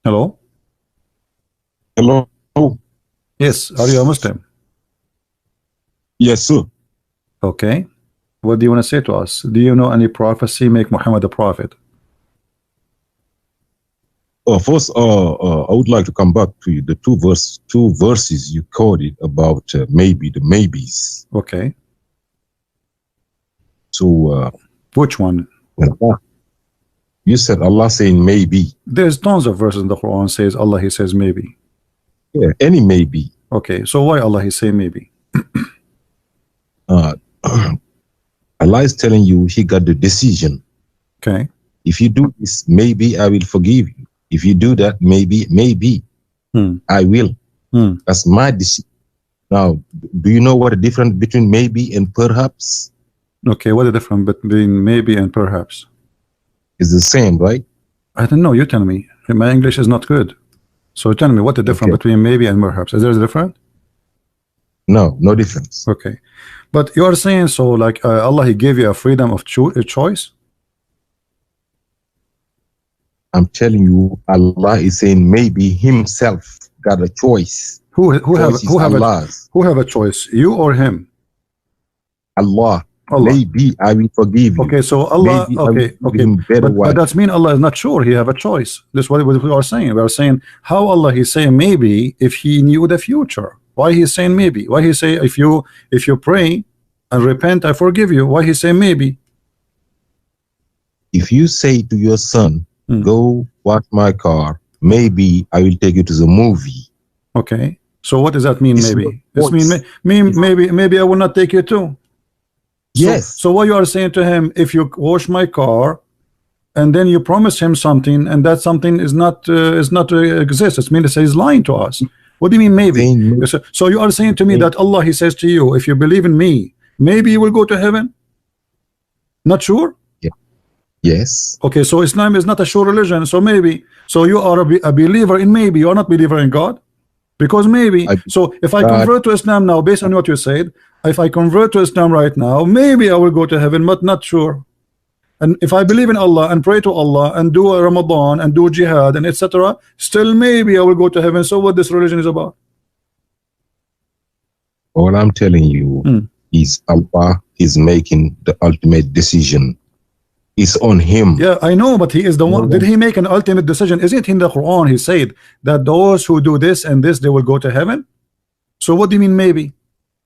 Hello? Hello. Yes, are you a Muslim? Yes, sir. Okay. What do you want to say to us? Do you know any prophecy make Muhammad a prophet? First, I would like to come back to the two verses you quoted about maybe the maybes. Okay. So, which one? You said Allah saying maybe. There's tons of verses in the Quran says Allah, he says maybe. Yeah, any maybe. Okay, so why Allah he say maybe? Allah is telling you he got the decision. Okay. If you do this, maybe I will forgive you. If you do that, maybe I will. That's my decision. Now, do you know what the difference between maybe and perhaps? Okay, what the difference between maybe and perhaps? It's the same, right? I don't know, you tell me. My English is not good. So tell me what the difference between maybe and perhaps. Is there a difference? No, no difference. Okay. But you are saying so like Allah he gave you a freedom of choice? I'm telling you, Allah is saying maybe himself got a choice. Who have a choice? You or him? Allah. Maybe I will forgive you. Okay, so Allah, okay. But that means Allah is not sure he have a choice. That's what we are saying. We are saying how Allah he saying maybe if he knew the future. Why he's saying maybe? Why he say if you pray and repent, I forgive you? Why he say maybe? If you say to your son, go wash my car, maybe I will take you to the movie. Okay. So what does that mean? Maybe this mean maybe I will not take you too. Yes. So what you are saying to him, if you wash my car, and then you promise him something, and that something is not exists, it means he's lying to us. What do you mean maybe? So you are saying to me that Allah he says to you, if you believe in me, maybe you will go to heaven? Not sure? Yes. Okay, so Islam is not a sure religion, so maybe. So you are a believer in maybe, you are not believer in God? Because maybe. So if I convert to Islam now, based on what you said, if I convert to Islam right now, maybe I will go to heaven, but not sure. And if I believe in Allah and pray to Allah and do a Ramadan and do jihad and etc., still maybe I will go to heaven. So what this religion is about? All I'm telling you is Allah is making the ultimate decision. It's on him. Yeah, I know, but he is the one. Did he make an ultimate decision? Isn't it in the Quran he said that those who do this and this, they will go to heaven? So what do you mean maybe?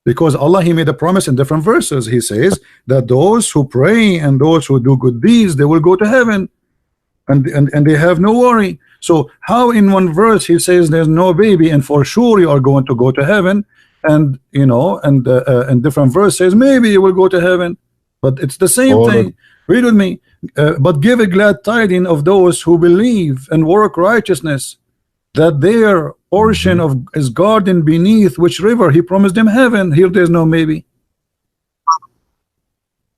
Because Allah he made a promise in different verses. He says that those who pray and those who do good deeds, they will go to heaven, and they have no worry. So how in one verse he says there's no baby and for sure you are going to go to heaven, and you know, and different verse says maybe you will go to heaven, but it's the same thing. Read with me. But give a glad tidings of those who believe and work righteousness, that their portion of is garden beneath which river he promised them heaven. Here there's no maybe.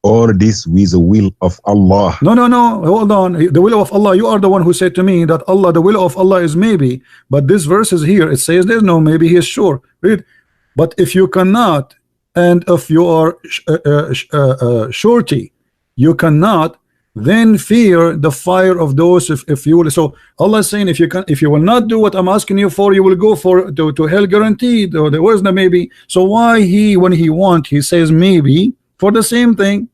All this with the will of Allah. No, hold on. The will of Allah, you are the one who said to me that Allah, the will of Allah is maybe, but this verse is here, it says there's no maybe, he is sure. Read. But if you cannot, and if you are surety, you cannot, then fear the fire of those if you will. So Allah is saying if you will not do what I'm asking you for, you will go to hell guaranteed. Or there was no maybe. So why when he wants, he says maybe for the same thing.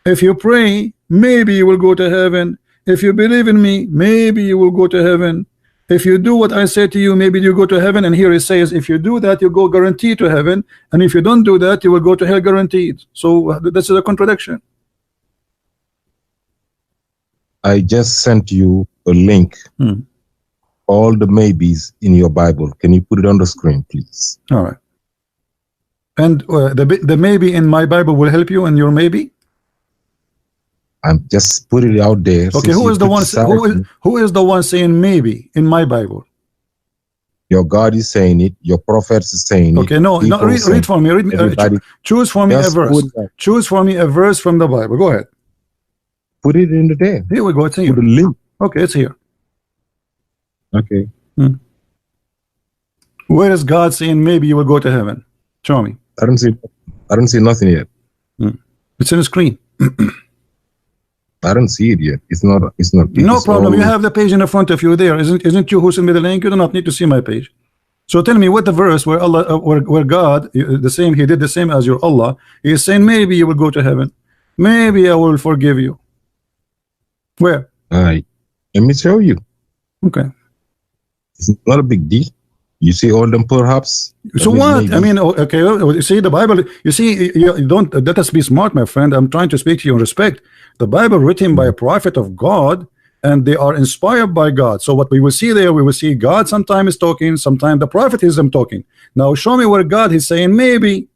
If you pray, maybe you will go to heaven. If you believe in me, maybe you will go to heaven. If you do what I say to you, maybe you go to heaven. And here it says if you do that, you go guaranteed to heaven, and if you don't do that, you will go to hell guaranteed. So this is a contradiction. I just sent you a link. All the maybes in your Bible. Can you put it on the screen, please? All right. And the maybe in my Bible will help you in your maybe. I'm just putting it out there. Okay, who is the one? Who is the one saying maybe in my Bible? Your God is saying it. Your prophets is saying it. Okay, no. Read for me. Read me. Choose for me a verse. Choose for me a verse from the Bible. Go ahead. Put it in the there. Here we go. It's here. Put the link. Okay, it's here. Okay. Where is God saying maybe you will go to heaven? Show me. I don't see nothing yet. It's in the screen. I don't see it yet. It's not. No it's problem. all- You have the page in the front of you there. Isn't you who sent me the link? You do not need to see my page. So tell me what the verse where Allah, where God, the same, He did the same as your Allah. He is saying maybe you will go to heaven. Maybe I will forgive you. Where? Let me show you. Okay. It's not a big deal. You see all them perhaps. So That means what? maybe. I mean, okay. You see the Bible. You see, you don't. Let us be smart, my friend. I'm trying to speak to you in respect. The Bible written by a prophet of God, and they are inspired by God. So what we will see there, we will see God sometimes talking, sometimes the prophet is talking. Now show me where God is saying maybe.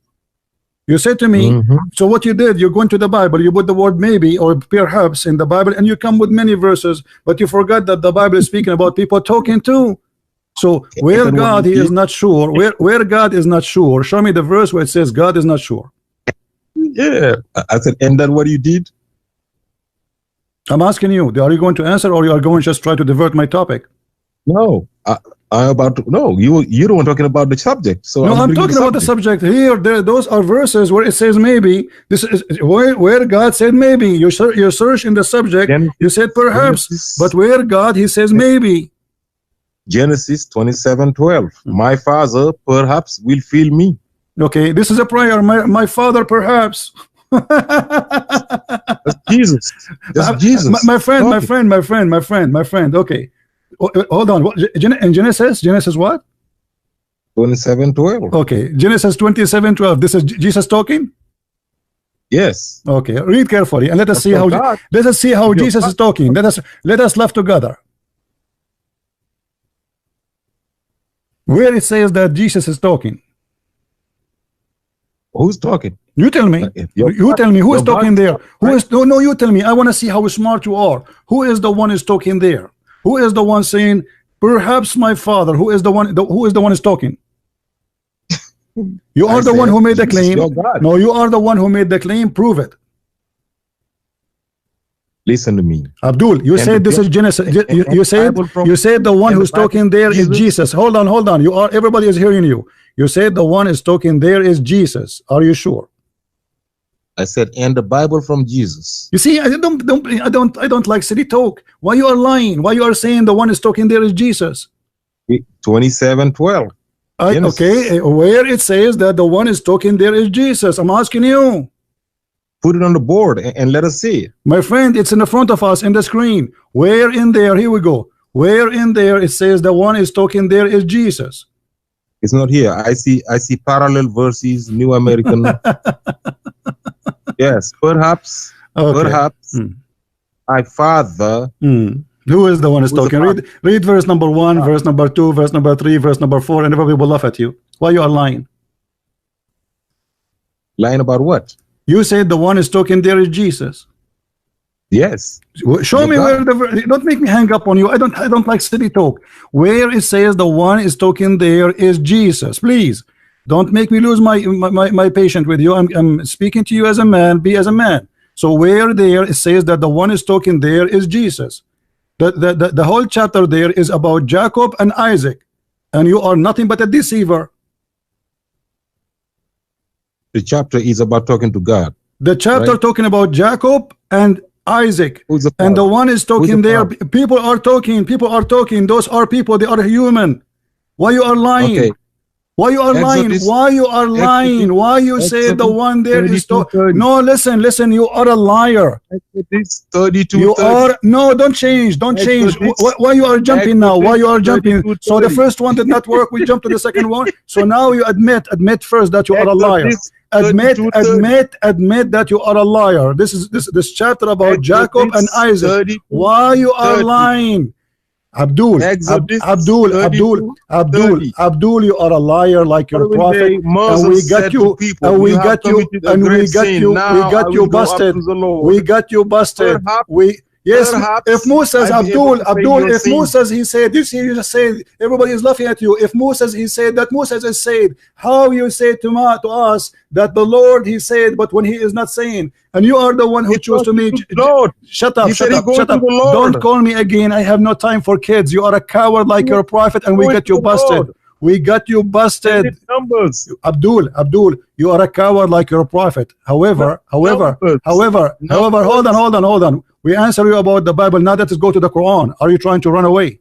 You said to me, so what you did, you go into the Bible, you put the word maybe or perhaps in the Bible, and you come with many verses, but you forgot that the Bible is speaking about people talking too. So where God He is not sure, where God is not sure, show me the verse where it says God is not sure. Yeah, I said, and then what you did? I'm asking you, are you going to answer, or you are going to just try to divert my topic? No, I'm about to. No, you don't want talking about the subject. So No, I'm bringing talking about the subject here. Those are verses where it says maybe. This is where God said maybe. You search in the subject. You said perhaps, but where God He says maybe. Genesis 27:12. My father perhaps will feel me. Okay, this is a prayer. My father perhaps. That's Jesus. That's Jesus. My friend. Okay, hold on. In Genesis what? 27:12. Okay, Genesis 27:12. This is Jesus talking. Yes. Okay, read carefully and let us see how God. let us see how Jesus is talking. Let us laugh together. Where it says that Jesus is talking. Who's talking? You tell me. You tell me who is talking there. Who is no? You tell me. I want to see how smart you are. Who is the one is talking there? Who is the one saying, "Perhaps my father"? Who is the one? Who is the one is talking? You are the one who made the claim. No, you are the one who made the claim. Prove it. Listen to me, Abdul. You said this is Genesis. You said the one who's talking there is Jesus. Hold on. Everybody is hearing you. You said the one is talking there is Jesus. Are you sure? I said, and the Bible from Jesus. You see, I don't like silly talk. Why you are lying? Why you are saying the one is talking there is Jesus? 27:12. Okay, where it says that the one is talking there is Jesus. I'm asking you. Put it on the board and let us see it. My friend, it's in the front of us in the screen. Where in there? Here we go. Where in there it says the one is talking there is Jesus? It's not here. I see parallel verses, New American. Yes, perhaps. Okay. Perhaps my father. Who is the one is talking? Read verse number 1, verse number 2, verse number 3, verse number 4, and everybody will laugh at you. Why you are lying? Lying about what? You said the one is talking there is Jesus. Yes. Show me where don't make me hang up on you. I don't like silly talk. Where it says the one is talking there is Jesus. Please don't make me lose my patience with you. I'm speaking to you as a man. Be as a man. So where there it says that the one is talking there is Jesus. The whole chapter there is about Jacob and Isaac, and you are nothing but a deceiver. The chapter is about talking to God. The chapter talking about Jacob and Isaac, and the one is talking there. People are talking. Those are people. They are human. Why you are lying? Okay. Why you are lying? Why you are lying? Why you say the one there is talking? No, listen. You are a liar. 32. You are no. Don't change. Why you are jumping now? Why you are jumping? So the first one did not work. We jump to the second one. So now you admit first that you are a liar. Admit that you are a liar. This chapter about Jacob and Isaac. Why you are lying? Abdul, you are a liar like your prophet, and we got you busted. Yes, if Moses, if Moses he said this, you just say everybody is laughing at you. If Moses he said that Moses is said, how you say to us that the Lord he said, but when he is not saying, and you are the one who chose to me. Shut up. Don't call me again. I have no time for kids. You are a coward like your prophet, and we got you busted. We got you busted. Abdul, you are a coward like your prophet. However, hold on. We answer you about the Bible. Now let us go to the Quran. Are you trying to run away?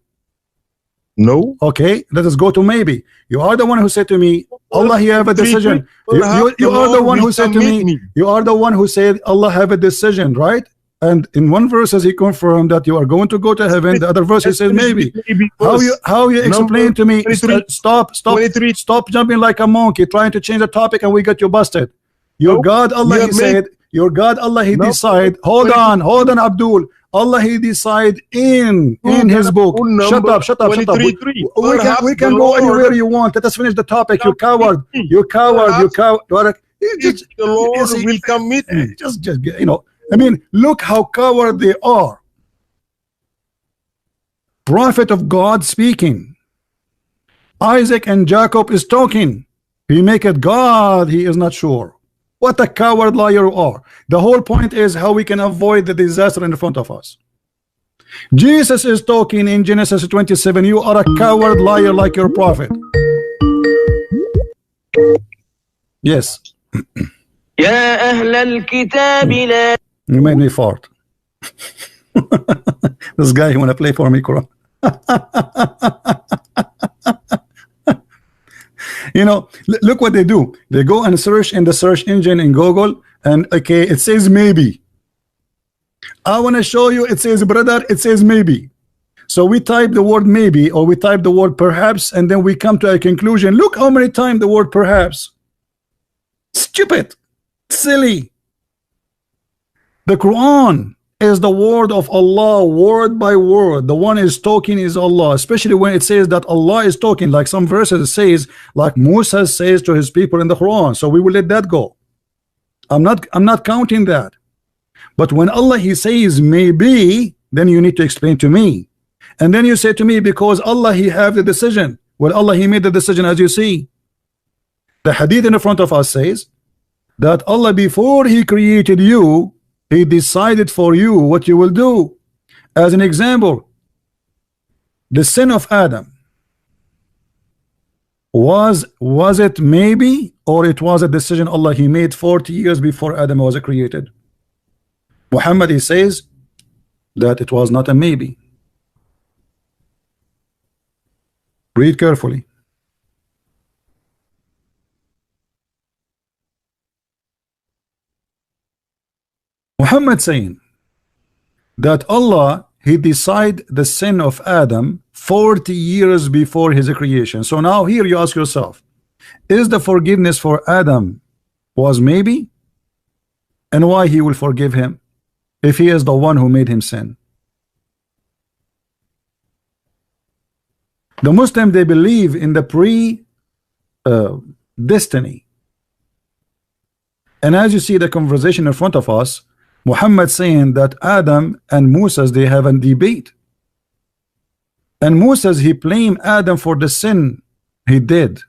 No. Okay, let us go to maybe. You are the one who said to me, Allah, he have a decision. You are the one who said to me, you are the one who said Allah have a decision, right? And in one verse he confirmed that you are going to go to heaven. The other verse he says maybe. How you explain to me? Stop jumping like a monkey, trying to change the topic, and we get you busted. Your God Allah, he said. Your God Allah, he decide. Hold on, Abdul. Allah, he decide in his book. Shut up. We can go anywhere you want. Let us finish the topic. You coward. The Lord will come meet me. Just you know. I mean, look how coward they are. Prophet of God speaking. Isaac and Jacob is talking. He make it God. He is not sure. What a coward liar you are. The whole point is how we can avoid the disaster in front of us. Jesus is talking in Genesis 27. You are a coward liar like your prophet. Yes. يا أهل الكتاب لا. You made me fart. This guy, you want to play for me, Quran? You know, look what they do. They go and search in the search engine in Google, and okay, it says maybe. I want to show you, it says brother, it says maybe. So we type the word maybe, or we type the word perhaps, and then we come to a conclusion. Look how many times the word perhaps. Stupid, silly. The Quran is the word of Allah, word by word. The one is talking is Allah, especially when it says that Allah is talking, like some verses says, like Musa says to his people in the Quran. So we will let that go. I'm not counting that. But when Allah he says maybe, then you need to explain to me. And then you say to me, because Allah he have the decision. Well, Allah he made the decision, as you see. The hadith in the front of us says that Allah, before he created you, he decided for you what you will do. As an example, the sin of Adam, was it maybe, or it was a decision Allah he made 40 years before Adam was created? Muhammad he says that it was not a maybe. Read carefully. Muhammad saying that Allah he decide the sin of Adam 40 years before his creation. So now here you ask yourself, is the forgiveness for Adam was maybe? And why he will forgive him if he is the one who made him sin? The Muslim, they believe in the destiny. And as you see the conversation in front of us, Muhammad saying that Adam and Moses they have a debate, and Moses he blamed Adam for the sin he did,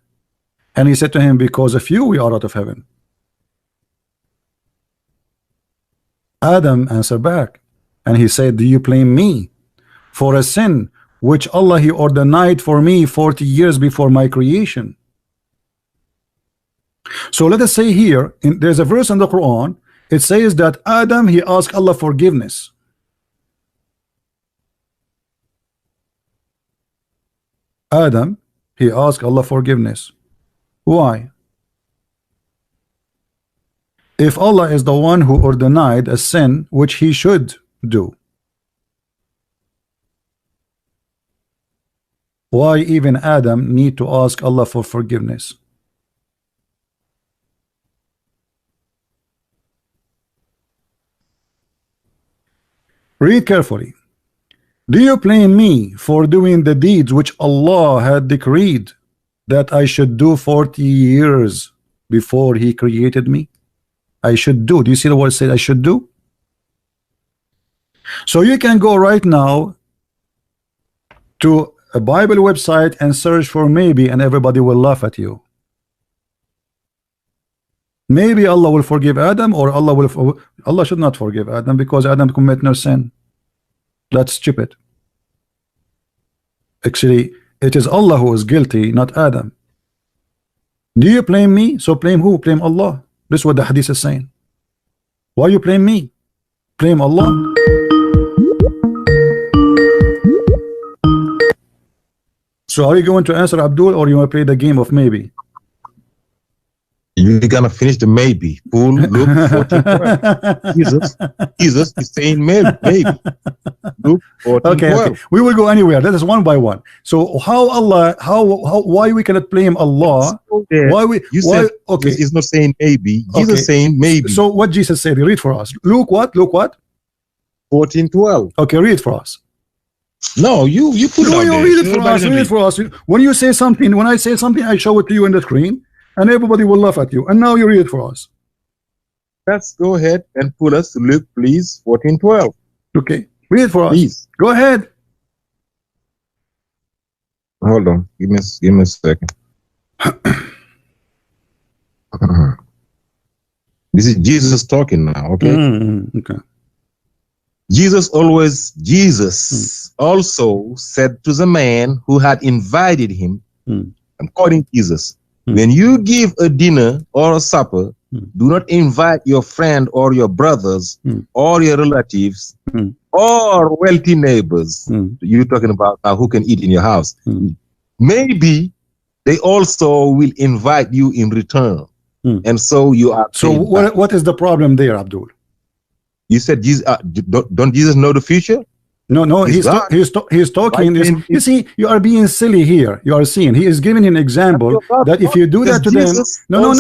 and he said to him, because of you we are out of heaven. Adam answered back and he said, do you blame me for a sin which Allah he ordained for me 40 years before my creation? So let us say here, there's a verse in the Quran. It says that Adam he asked Allah forgiveness. Adam he asked Allah forgiveness. Why? If Allah is the one who ordained a sin which he should do, why even Adam need to ask Allah for forgiveness? Read carefully. Do you blame me for doing the deeds which Allah had decreed that I should do 40 years before he created me? I should do. Do you see the word said I should do? So you can go right now to a Bible website and search for maybe, and everybody will laugh at you. Maybe Allah will forgive Adam, or Allah should not forgive Adam because Adam commit no sin. That's stupid. Actually, it is Allah who is guilty, not Adam. Do you blame me? So blame who? Blame Allah. This is what the hadith is saying. Why you blame me? Blame Allah. So are you going to answer, Abdul, or you want to play the game of maybe? You're gonna finish the maybe. Full Luke 14:12. Jesus is saying maybe. Luke 14:12. Okay. We will go anywhere. That is one by one. So how Allah, why we cannot blame Allah? Okay, he's not saying maybe. Jesus saying maybe. So what Jesus said? Read for us. Luke what? Luke what? 14:12. Okay, read for us. No, you put it out there. Read it for us. Read it for us. When you say something, when I say something, I show it to you on the screen. And everybody will laugh at you. And now you read it for us. Let's go ahead and put us to Luke, please. 14:12. Okay. Read it for us. Please. Go ahead. Hold on. Give me a second. This is Jesus talking now, okay? Okay. Jesus also said to the man who had invited him, I'm quoting Jesus, when you give a dinner or a supper, do not invite your friend or your brothers or your relatives or wealthy neighbors. You're talking about who can eat in your house. Maybe they also will invite you in return. And so you are. So what is the problem there, Abdul? You said Jesus, don't Jesus know the future? No, he's talking. You see, you are being silly here. You are seeing he is giving an example that if you do that to them, no.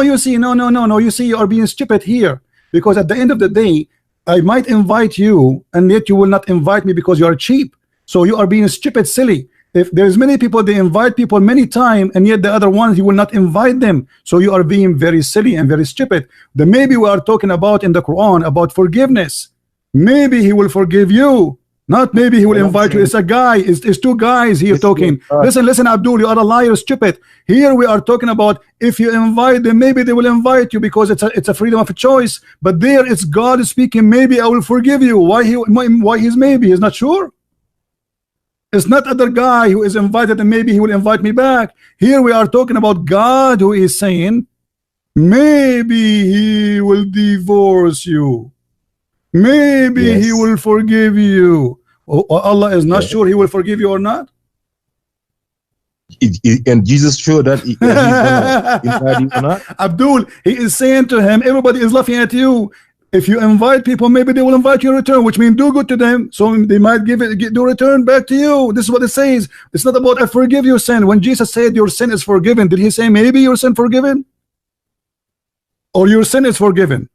You see, no. You see, you are being stupid here, because at the end of the day, I might invite you, and yet you will not invite me because you are cheap. So you are being stupid, silly. If there's many people, they invite people many times, and yet the other ones you will not invite them. So you are being very silly and very stupid. The maybe we are talking about in the Quran about forgiveness. Maybe he will forgive you, not maybe he will invite you. It's a guy, it's two guys here talking. Listen, Abdul, you are a liar, stupid. Here we are talking about if you invite them, maybe they will invite you because it's a freedom of choice. But there it's God speaking, maybe I will forgive you. Why he's maybe? He's not sure. It's not other guy who is invited and maybe he will invite me back. Here we are talking about God who is saying, maybe he will divorce you. Maybe he will forgive you. Allah is not sure he will forgive you or not. And Jesus sure that he's gonna invite you or not? Abdul, he is saying to him, everybody is laughing at you. If you invite people, maybe they will invite you in return, which means do good to them, so they might do return back to you. This is what it says. It's not about I forgive your sin. When Jesus said your sin is forgiven, did he say maybe your sin forgiven? Or your sin is forgiven?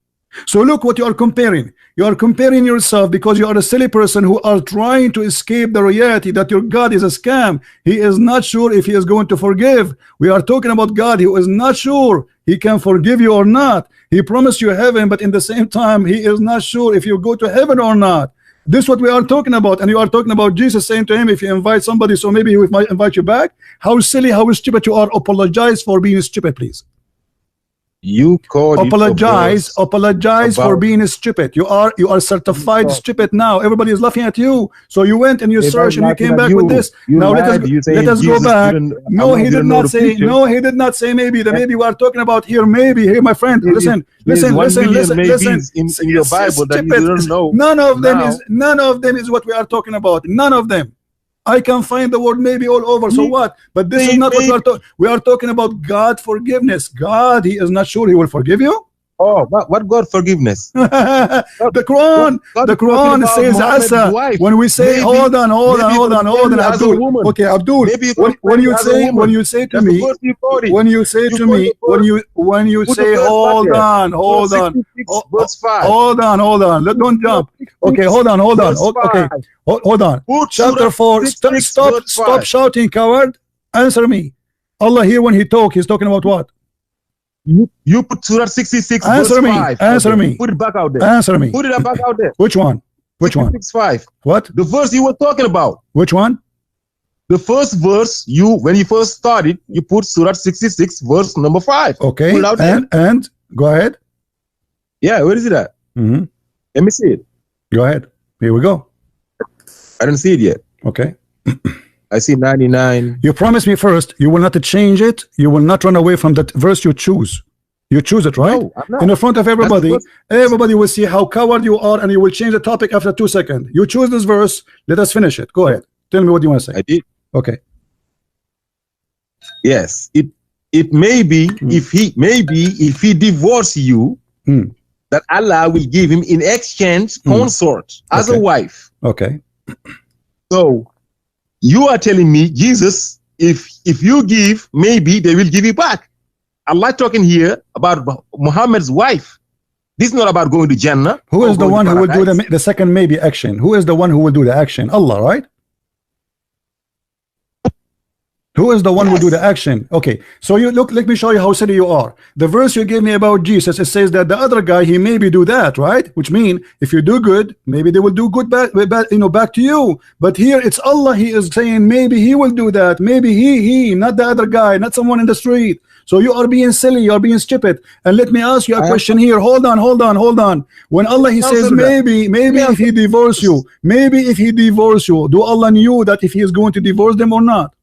So look what you are comparing. You are comparing yourself because you are a silly person who are trying to escape the reality that your God is a scam. He is not sure if he is going to forgive. We are talking about God who is not sure he can forgive you or not. He promised you heaven, but in the same time he is not sure if you go to heaven or not. This is what we are talking about. And you are talking about Jesus saying to him, if you invite somebody, so maybe he might invite you back. How silly, how stupid you are. Apologize for being stupid, please. You called apologize for being stupid. You are certified stupid now. Everybody is laughing at you. So you went and you searched and you came back with this. Now let us go back. No, he did not say. No, he did not say maybe. The maybe we are talking about here. Maybe here, my friend. Listen. In your Bible that you don't know. None of them is what we are talking about. None of them. I can find the word maybe all over. So what? But this is not what we are talking. We are talking about God forgiveness. God, he is not sure he will forgive you. Oh, what God forgiveness? The Quran says Asa. When we say hold on, Abdul. Okay, Abdul. When you say to me, when you say hold on, hold on. Don't jump. Okay, hold on. Okay, hold on. Chapter 4. Stop shouting, coward. Answer me. Allah here when he he's talking about what? You put Surah 66 answer me. 5. Answer me. Put it back out there. Answer me. Put it back out there. Which one? 5. What? The verse you were talking about. Which one? The first verse when you first started, you put Surah 66 verse number 5. Okay. Put it out there. And go ahead. Yeah, where is it at? Let me see it. Go ahead. Here we go. I don't see it yet. Okay. I see 99. You promise me first you will not change it. You will not run away from that verse you choose. You choose it, right? No, I'm not. In the front of everybody. Everybody will see how coward you are, and you will change the topic after 2 seconds. You choose this verse. Let us finish it. Go ahead. Tell me what you want to say. I did. Okay. Yes, it may be if he divorce you, that Allah will give him in exchange consort as a wife. Okay. So you are telling me, Jesus, if you give, maybe they will give you back. Allah talking here about Muhammad's wife. This is not about going to Jannah. Who is the one who will do the second maybe action? Who is the one who will do the action? Allah, right? Who is the one who will do the action? Okay, so you look, let me show you how silly you are. The verse you gave me about Jesus, it says that the other guy, he maybe do that, right? Which means if you do good, maybe they will do good back, back to you. But here it's Allah, he is saying maybe he will do that. Maybe he, not the other guy, not someone in the street. So you are being silly, you are being stupid. And let me ask you a question here. Hold on. When Allah, he says maybe if he divorce you, do Allah knew that if he is going to divorce them or not?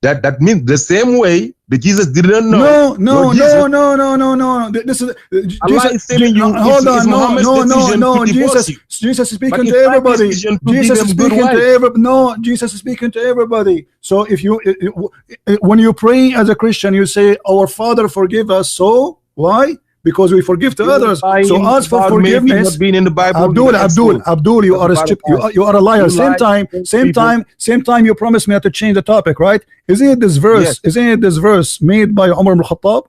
That means the same way that Jesus didn't know. No. This is Allah is telling you. Hold on. No. Jesus is speaking to everybody. Jesus is speaking to everybody. So if you when you pray as a Christian, you say, "Our Father, forgive us." So why? Because we forgive to others. So ask for forgiveness. Not being in the Bible. Abdul, you are a you are a liar. Same time you promised me to change the topic, right? Isn't it this verse? Yes. Isn't it this verse made by Umar ibn Khattab?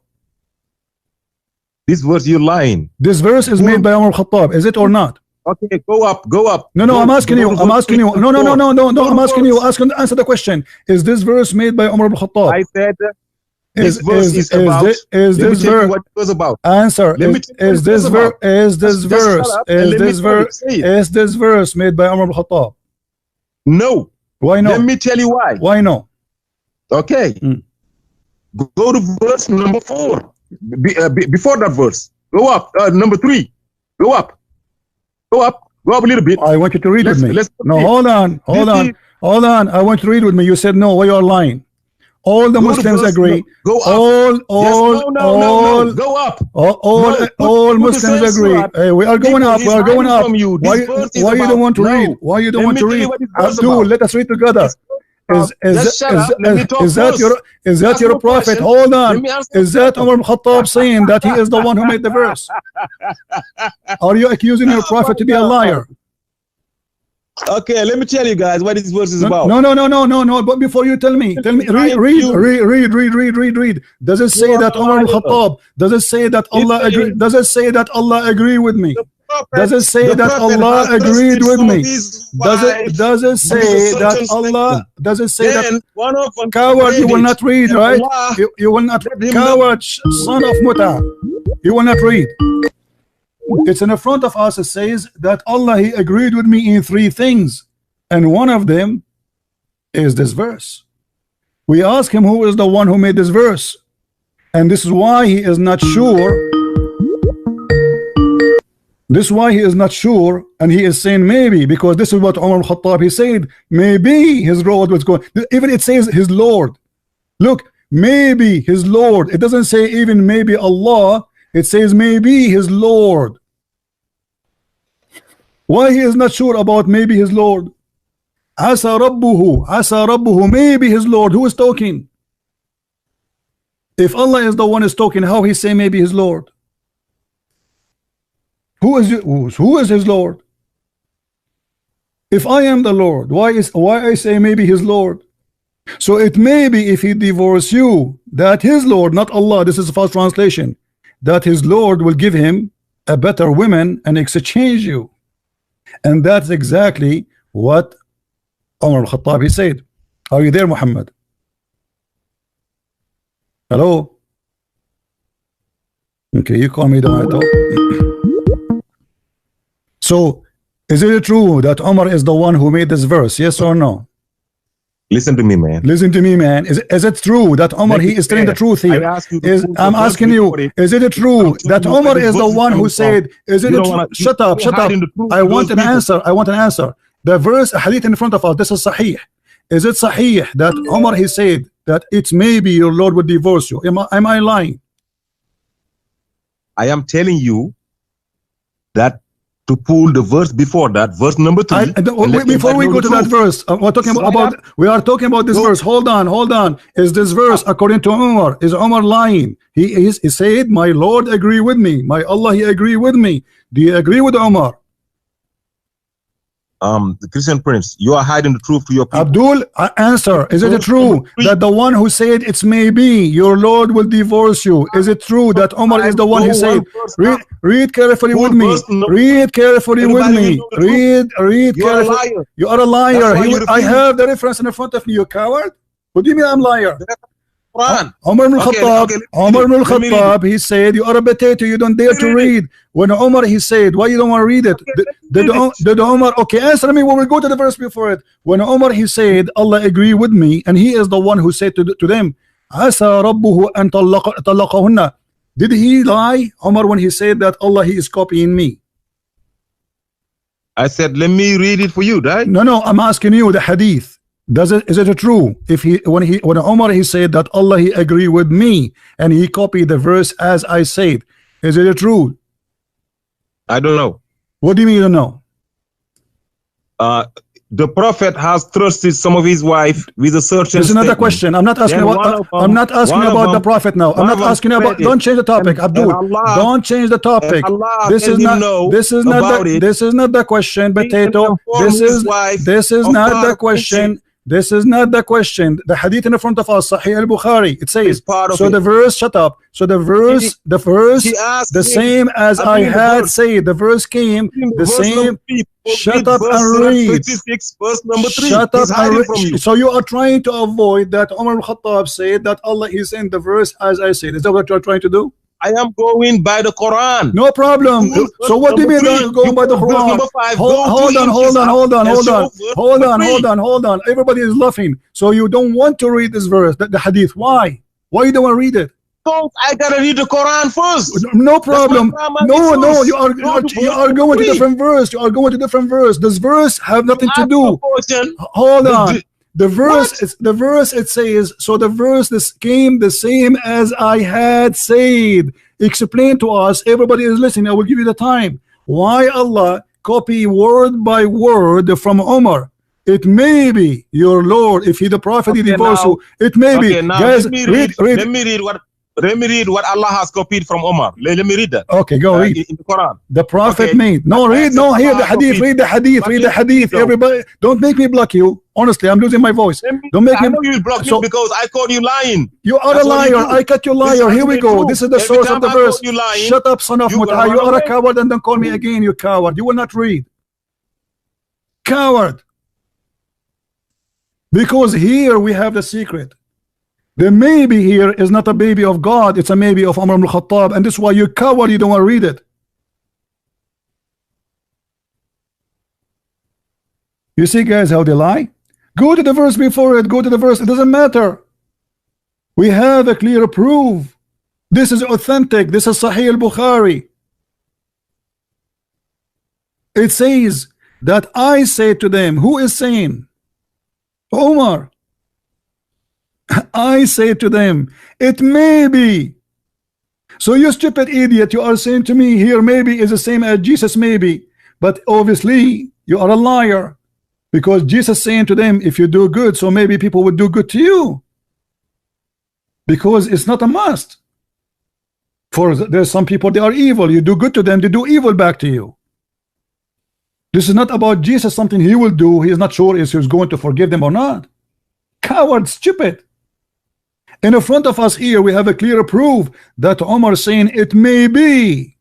This verse you're lying. This verse is made by Umar ibn Khattab. Is it or not? Okay, go up. No, I'm asking you. No, I'm asking you. Answer the question. Is this verse made by Umar ibn Khattab? I said. This verse is about. Is this verse what it was about? Answer. Is this verse made by Umar ibn Khattab? No. Why no? Let me tell you why. Why no? Okay. Go to verse number 4. Before that verse, go up. Number 3. Go up a little bit. I want you to read with me. No, hold on. I want you to read with me. You said no. Why you are lying? All the Muslims agree. Go up. All go up. All Muslims agree. Hey, we are going up. Why you don't want to read? Why you don't want to read? Abdul, let us read together. Is that your prophet? Hold on. Is that Umar ibn Khattab saying that he is the one who made the verse? Are you accusing your prophet to be a liar? Okay, let me tell you guys what this verse is about. No. But before you tell me, read. Does it say that Umar ibn Khattab? Does it say that Allah agree? Does it say that Allah agree with me? Does it say that Allah agreed with me? Does it say that Allah? Does it say that? Coward, you will not read, right? You will not. Coward, son of Muta, you will not read. It's in the front of us. It says that Allah, he agreed with me in 3 things, and one of them is this verse. We ask him who is the one who made this verse, and this is why he is not sure. This is why he is not sure, and he is saying maybe, because this is what Umar al-Khattab, he said maybe his Lord was going. Even it says his Lord. Look, maybe his Lord. It doesn't say even maybe Allah. It says maybe his Lord. Why he is not sure about maybe his Lord? Asa Rabbuhu, maybe his Lord. Who is talking? If Allah is the one who is talking, how he say maybe his Lord? Who is his Lord? If I am the Lord, why I say maybe his Lord? So it may be if he divorce you, that his Lord, not Allah, this is a false translation, that his Lord will give him a better woman and exchange you. And that's exactly what Umar al-Khattab, he said. Are you there, Muhammad? Hello? Okay, you call me the night. So is it true that Umar is the one who made this verse? Yes or no? Listen to me, man. Listen to me, man. Is it true that Umar, he is telling the truth here? I'm asking you, is it true that Umar is the one who said, is it true? Shut up. I want an answer. The verse, hadith in front of us, this is sahih. Is it sahih that Umar, he said that it's maybe your Lord would divorce you? Am I lying? I am telling you that to pull the verse before that, verse number 3. Before we go to that verse, we're talking we are talking about this verse. Hold on. Is this verse according to Umar? Is Umar lying? He said, my Lord agree with me, my Allah, he agree with me. Do you agree with Umar? The Christian Prince, you are hiding the truth to your people. Abdul, answer. Is it true that the one who said it's maybe your Lord will divorce you? Is it true that Umar is the one who said? Read carefully with me. Read carefully with me. Read carefully. You are a liar. I have the reference in front of me. You coward. What do you mean I'm liar? Umar ibn al-Khattab, he said, you are a potato, you don't dare to read. When Umar, he said, why you don't want to read it? Did Umar, okay, answer me when we go to the verse before it. When Umar, he said, Allah agree with me, and he is the one who said to them, Asa rabbuhu an talaqahunna. Did he lie, Umar, when he said that Allah, he is copying me? I said, let me read it for you, right? No, I'm asking you the hadith. Is it true if when Umar he said that Allah he agree with me and he copied the verse as I said, is it true? I don't know. What do you mean you don't know? The prophet has trusted some of his wife with a certain. This is another question. I'm not asking about. I'm not asking about the prophet now. I'm not asking about. Don't change the topic, Abdul. Don't change the topic. This is not. This is not. This is not the question, potato. This is not the question. This is not the question. The hadith in front of us, Sahih al-Bukhari, it says, so the verse, shut up. So the verse, the same as I had said, the verse came, the same, shut up and read. Verse number 3. Shut up and read. So you are trying to avoid that Umar al-Khattab said that Allah is in the verse as I said. Is that what you are trying to do? I am going by the Quran. No problem. So what do you mean going by the Quran? Hold on. Everybody is laughing. So you don't want to read this verse, the hadith. Why? Why you don't want to read it? Because I gotta read the Quran first. No problem. No. You are going to different verse. You are going to different verse. This verse have nothing to do. Hold on. The verse it says, so the verse this came the same as I had said. Explain to us, everybody is listening, I will give you the time. Why Allah copy word by word from Umar? It may be your Lord, if he the prophet he divorced you. It may be. Guys, let me read what Allah has copied from Umar. Let me read that. Okay, go read. In the Quran. The prophet made. No, read. No, here the hadith. Read the hadith. Read the hadith. Everybody, don't make me block you. Honestly, I'm losing my voice. Don't make me. I know you block me because I called you lying. You are a liar. I cut you liar. Here we go. This is the source of the verse. Shut up, son of Mutah. You are a coward, and don't call me again. You coward. You will not read. Coward. Because here we have the secret. The maybe here is not a baby of God, it's a maybe of Umar ibn Khattab, and this is why you coward, you don't want to read it. You see, guys, how they lie? Go to the verse before it, go to the verse, it doesn't matter. We have a clear proof. This is authentic, this is Sahih al-Bukhari. It says that I say to them, who is saying? Umar. I say to them, it may be. So you stupid idiot, you are saying to me here maybe is the same as Jesus maybe, but obviously you are a liar, because Jesus saying to them, if you do good, so maybe people would do good to you, because it's not a must. For there's some people, they are evil, you do good to them, they do evil back to you. This is not about Jesus, something he will do, he is not sure if he's going to forgive them or not. Coward, stupid. In front of us here we have a clear proof that Umar saying it may be.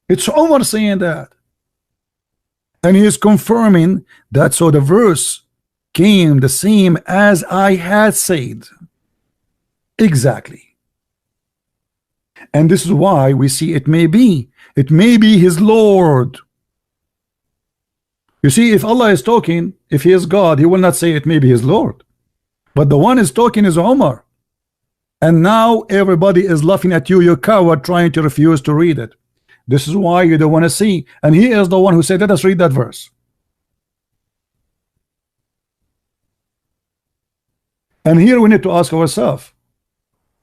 It's Umar saying that, and he is confirming that. So the verse came the same as I had said. Exactly. And this is why we see it may be his Lord. You see, if Allah is talking, if he is God, he will not say it may be his Lord. But the one is talking is Umar. And now everybody is laughing at you, you coward, trying to refuse to read it. This is why you don't want to see. And he is the one who said, let us read that verse. And here we need to ask ourselves,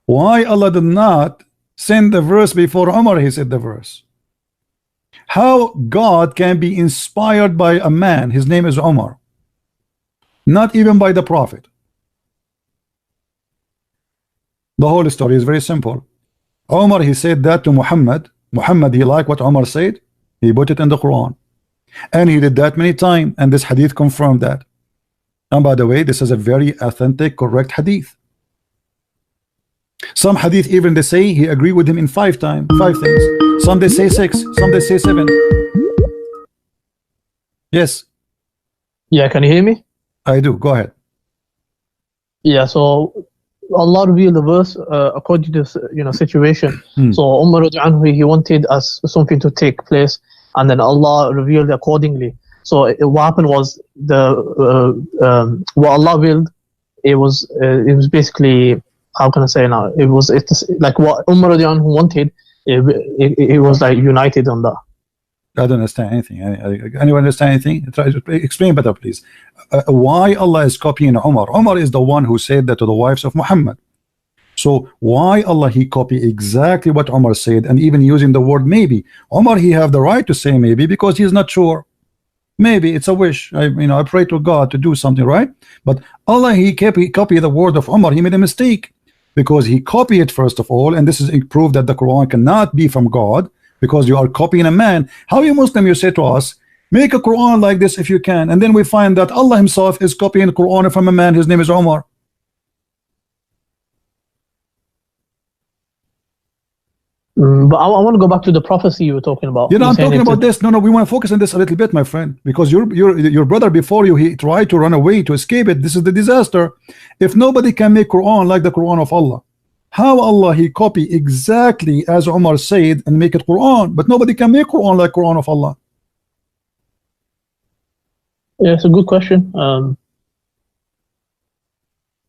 why Allah did not send the verse before Umar he said the verse? How God can be inspired by a man, his name is Umar, not even by the Prophet? The whole story is very simple. Umar, he said that to Muhammad. Muhammad, he liked what Umar said, he put it in the Quran, and he did that many times, and this hadith confirmed that. And by the way, this is a very authentic, correct hadith. Some hadith even they say he agreed with him in 5 things. Some they say 6, some they say 7. Yes. Yeah, can you hear me? I do. Go ahead. Yeah, so Allah revealed the verse according to situation. So Umar radiallahu anhu, he wanted something to take place, and then Allah revealed accordingly. So what happened was what Allah willed. It was basically, how can I say now? It's like what Umar radiallahu anhu wanted. It was like united on that. I don't understand anything. Anyone understand anything? Try to explain better, please. Why Allah is copying Umar? Umar is the one who said that to the wives of Muhammad. So why Allah he copy exactly what Umar said, and even using the word maybe? Umar, he have the right to say maybe because he's not sure. Maybe it's a wish. I pray to God to do something, right? But Allah he copy the word of Umar. He made a mistake because he copied it first of all, and this is proof that the Quran cannot be from God, because you are copying a man. How you Muslim, you say to us, make a Quran like this if you can, and then we find that Allah himself is copying the Quran from a man, his name is Umar. But I want to go back to the prophecy you were talking about. I'm talking about this. No, we want to focus on this a little bit, my friend, because your brother before you, he tried to run away to escape it. This is the disaster. If nobody can make Quran like the Quran of Allah, how Allah he copy exactly as Umar said and make it Quran, but nobody can make Quran like Quran of Allah? Yeah, it's a good question.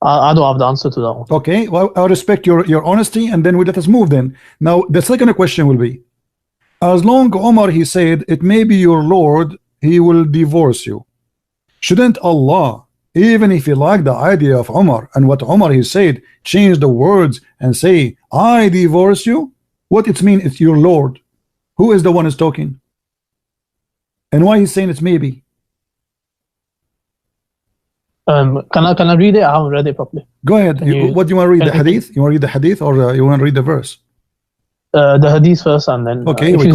I don't have the answer to that one. Okay, well, I respect your honesty, and then we let us move then. Now the second question will be, as long Umar he said it may be your Lord, he will divorce you. Shouldn't Allah, even if you like the idea of Umar and what Umar he said, change the words and say I divorce you? What it mean? It's your Lord. Who is the one who's talking? And why he's saying it's maybe? Can I read it? I haven't read it properly. Go ahead. What do you want to read? The hadith? You want to read the hadith, or you want to read the verse? The hadith first, and then okay. If you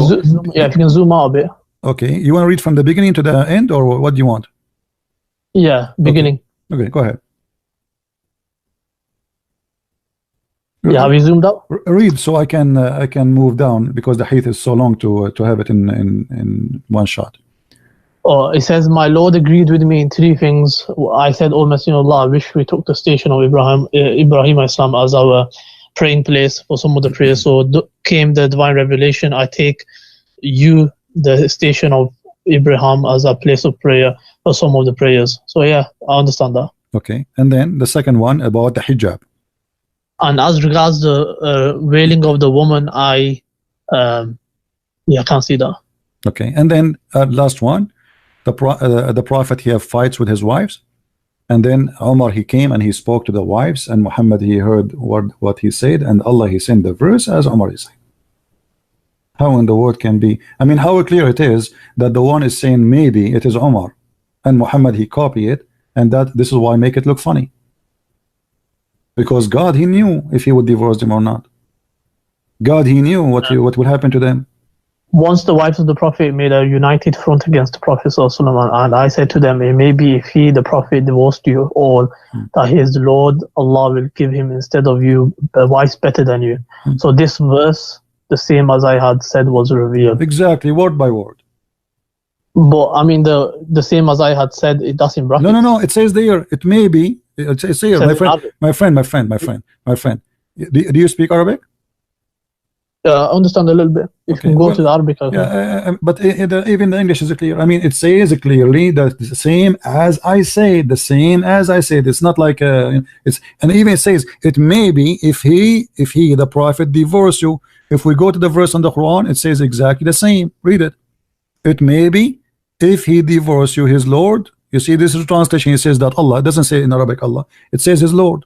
can zoom out a bit. Okay. You want to read from the beginning to the end, or what do you want? Yeah, beginning. Okay, go ahead. Yeah, have you zoomed out? Read so I can move down, because the hadith is so long to have it in one shot. Oh, it says, my Lord agreed with me in 3 things. I said, O Messenger of Allah, I wish we took the station of Ibrahim Islam as our praying place for some of the prayers. So came the divine revelation. I take you, the station of Ibrahim, as a place of prayer for some of the prayers. So yeah, I understand that. Okay, and then the second one about the hijab. And as regards the wailing of the woman, I can't see that. Okay, and then last one. The Prophet he have fights with his wives, and then Umar he came and he spoke to the wives, and Muhammad he heard what he said, and Allah he sent the verse as Umar is saying. How in the world can be? I mean, how clear it is that the one is saying maybe it is Umar, and Muhammad he copy it, and that this is why I make it look funny, because God he knew if he would divorce them or not. God he knew what will happen to them. Once the wives of the Prophet made a united front against the Prophet ﷺ, and I said to them, it may be if he, the Prophet, divorced you all, that his Lord, Allah will give him instead of you a wife better than you. So this verse, the same as I had said, was revealed. Exactly, word by word. But I mean, the same as I had said, it does in brackets. No, it says there, it may be, it says here, my friend. Do you speak Arabic? I understand a little bit. If you can go to the Arabic. But even the English is clear. I mean, it says clearly that the same as I said, the same as I said. It's not like it's, and even it says it may be if he the Prophet divorce you. If we go to the verse on the Quran, it says exactly the same. Read it. It may be if he divorce you, his Lord. You see, this is a translation. It says that Allah. It doesn't say in Arabic Allah. It says his Lord.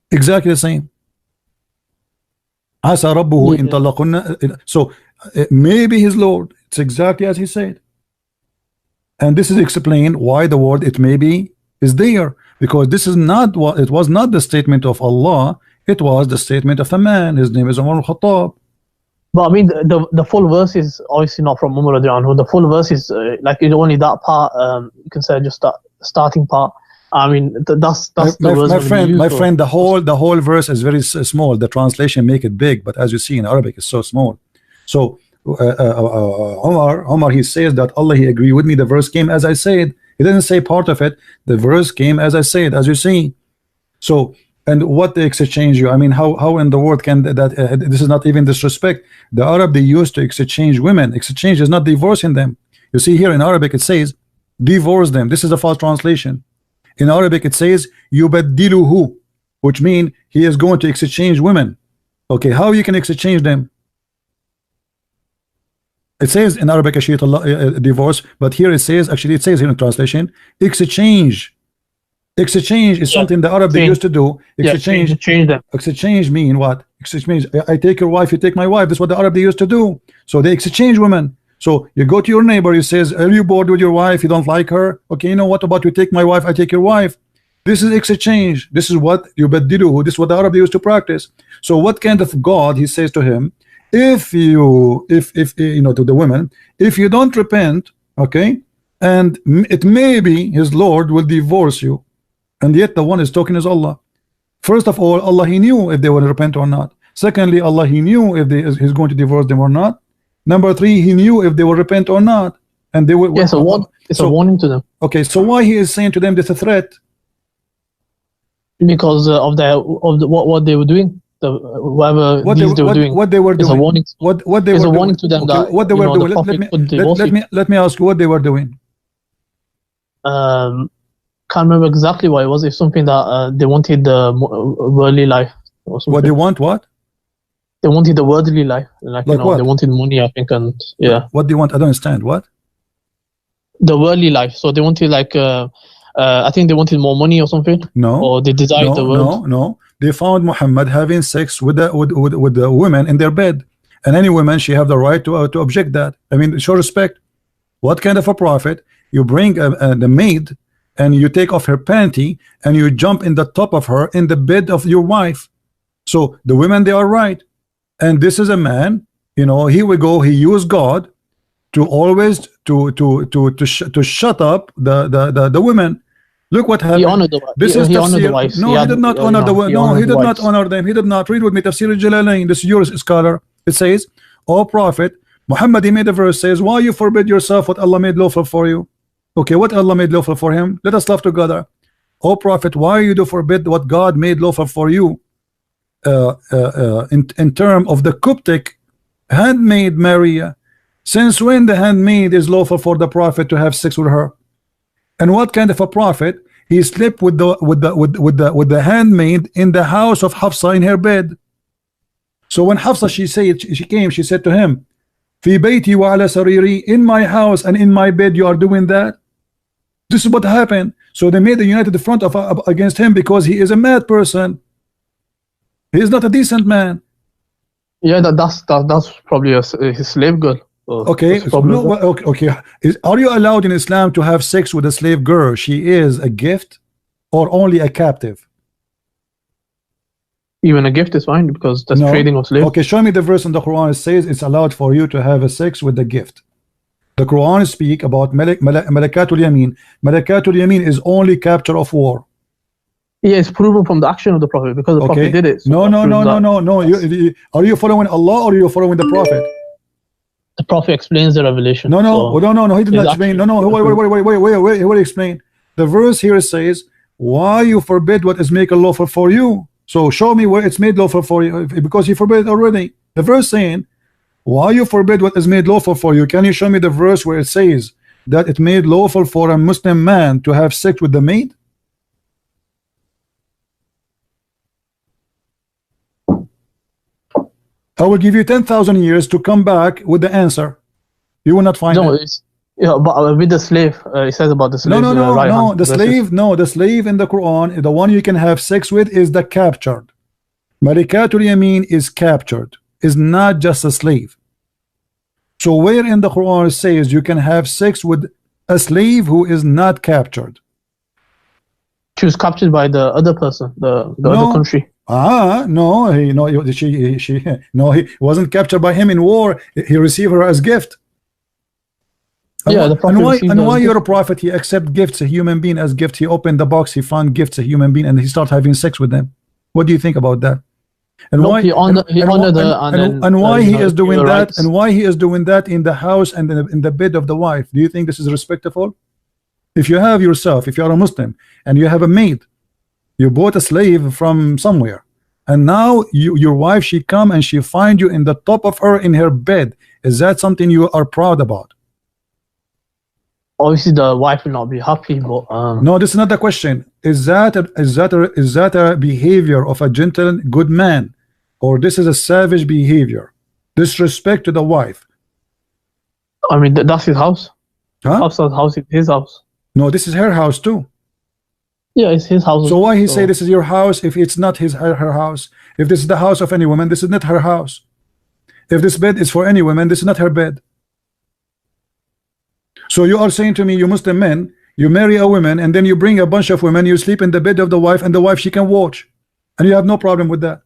Exactly the same. So maybe his Lord. It's exactly as he said. And this is explained why the word it may be is there, because this is not what it was not the statement of Allah, it was the statement of a man. His name is Umar al-Khattab. But I mean, the full verse is obviously not from Umar radiallahu anhu. The full verse is like it's only that part. You can say just that starting part. I mean, that's the verse. My friend, the whole verse is very small. The translation make it big, but as you see in Arabic, it's so small. So Omar, he says that Allah, he agreed with me. The verse came as I said. He didn't say part of it. The verse came as I said, as you see. So, and what they exchange you? I mean, how in the world can that? This is not even disrespect. The Arab, they used to exchange women. Exchange is not divorcing them. You see here in Arabic it says divorce them. This is a false translation. In Arabic it says yubaddiluhu, which means he is going to exchange women. Okay, how you can exchange them? It says in Arabic divorce, but here it says, actually it says here in translation, exchange. Exchange is something the Arab they used to do. Exchange, change them. Exchange mean what? Exchange, I take your wife, you take my wife. That's what the Arab they used to do. So they exchange women. So you go to your neighbor, you says, are you bored with your wife? You don't like her? Okay, you know what about you take my wife, I take your wife. This is exchange. This is what you badiluhu. This is what the Arab they used to practice. So what kind of God, he says to him, if you know, to the women, if you don't repent, okay, and it may be his Lord will divorce you. And yet the one is talking is Allah. First of all, Allah, he knew if they will repent or not. Secondly, Allah, he knew if he's going to divorce them or not. Number three, he knew if they will repent or not, and they will. Yes, it's a warning to them. Okay, so why he is saying to them this a threat? Because of what they were doing. Whatever what they were doing. It's a warning. What they it's were a warning doing. to them Okay, that what they were doing. Let me ask you what they were doing. Can't remember exactly what it was. It's something that they wanted the worldly life. Or something. What they want? What? They wanted the worldly life, like you know, what? they wanted money, I think, and yeah. What do you want? I don't understand. What? The worldly life. So they wanted like, I think they wanted more money or something. No. Or they desired the world. No. They found Muhammad having sex with the women in their bed, and any woman she have the right to object that. I mean, show respect. What kind of a prophet? You bring the maid and you take off her panty and you jump in the top of her in the bed of your wife. So the women, they are right. And this is a man, you know, here we go, he used God to always to shut up the women. Look what happened. He honored the wife. This is he honored the wives. No, he did not honor the women. No, he did not honor them. He did not. Read with me Tafsir al-Jalalain. This is your scholar. It says, "O Prophet Muhammad," he made a verse says, "Why you forbid yourself what Allah made lawful for you?" Okay, what Allah made lawful for him? Let us love together. "O Prophet, why you do forbid what God made lawful for you?" In term of the Coptic handmaid Maria, since when the handmaid is lawful for the Prophet to have sex with her? And what kind of a prophet? He slept with the handmaid in the house of Hafsa in her bed. So when Hafsa she said to him, "Fi bayti wa ala sariri," in my house and in my bed you are doing that. This is what happened. So they made a united front against him because he is a mad person. He is not a decent man. Yeah, that's probably his slave girl. Okay, okay. Are you allowed in Islam to have sex with a slave girl? She is a gift or only a captive? Even a gift is fine because that's trading of slaves. Okay, show me the verse in the Quran. It says it's allowed for you to have a sex with a gift. The Quran speak about Malakatul Yamin. Malakatul Yamin is only capture of war. Yeah, it's proven from the action of the Prophet because the Prophet did it. No. So Are you following Allah or are you following the Prophet? The Prophet explains the revelation. No. He did not explain. No. Wait. Explain. The verse here says, "Why you forbid what is made lawful for you?" So show me where it's made lawful for you, because you forbid it already. The verse saying, "Why you forbid what is made lawful for you?" Can you show me the verse where it says that it made lawful for a Muslim man to have sex with the maid? I will give you 10,000 years to come back with the answer. You will not find it. But with the slave, it says about the slave. No. The slave in the Quran, the one you can have sex with is the captured. Malikatul Yamin is captured, is not just a slave. So where in the Quran it says you can have sex with a slave who is not captured? She was captured by the other person, the No. other country. No, he wasn't captured by him in war. He received her as gift. Yeah, the prophet received and her why as you're a gift. prophet? He accept gifts, a human being as gift. He opened the box, he found gifts, a human being, and he started having sex with them. What do you think about that? And No, why he honored her, and why he is doing her that? rights. And why he is doing that in the house and in the bed of the wife? Do you think this is respectful? If you have yourself, if you are a Muslim and you have a maid, you bought a slave from somewhere, and now your wife, she come and she find you in the top of her in her bed. Is that something you are proud about? Obviously, the wife will not be happy, but No, this is not the question. Is that a behavior of a gentle, good man, or this is a savage behavior, disrespect to the wife? I mean that's his house. Huh? House is his house. No, this is her house too. Yeah, it's his house. So why he say this is your house if it's not her house? If this is the house of any woman, this is not her house. If this bed is for any woman, this is not her bed. So you are saying to me, you Muslim men, you marry a woman and then you bring a bunch of women, you sleep in the bed of the wife, and the wife, she can watch, and you have no problem with that.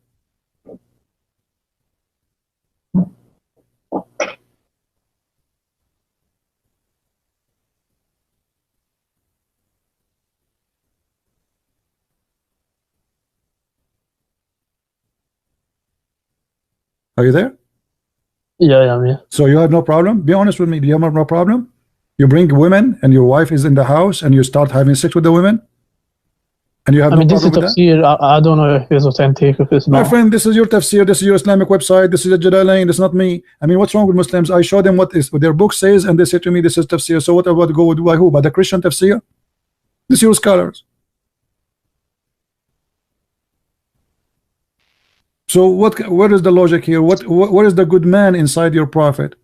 Are you there? Yeah, I'm here. So you have no problem? Be honest with me. Do you have no problem? You bring women and your wife is in the house and you start having sex with the women? And you have I mean, no this is problem with that? tafsir. I don't know if it's authentic, if it's My not. friend, this is your tafsir, this is your Islamic website, this is a Jalalain, this is not me. I mean, what's wrong with Muslims? I show them what their book says and they say to me this is tafsir. So what about go by who? By the Christian tafsir? This is your scholars. So where is the logic here? What is the good man inside your prophet?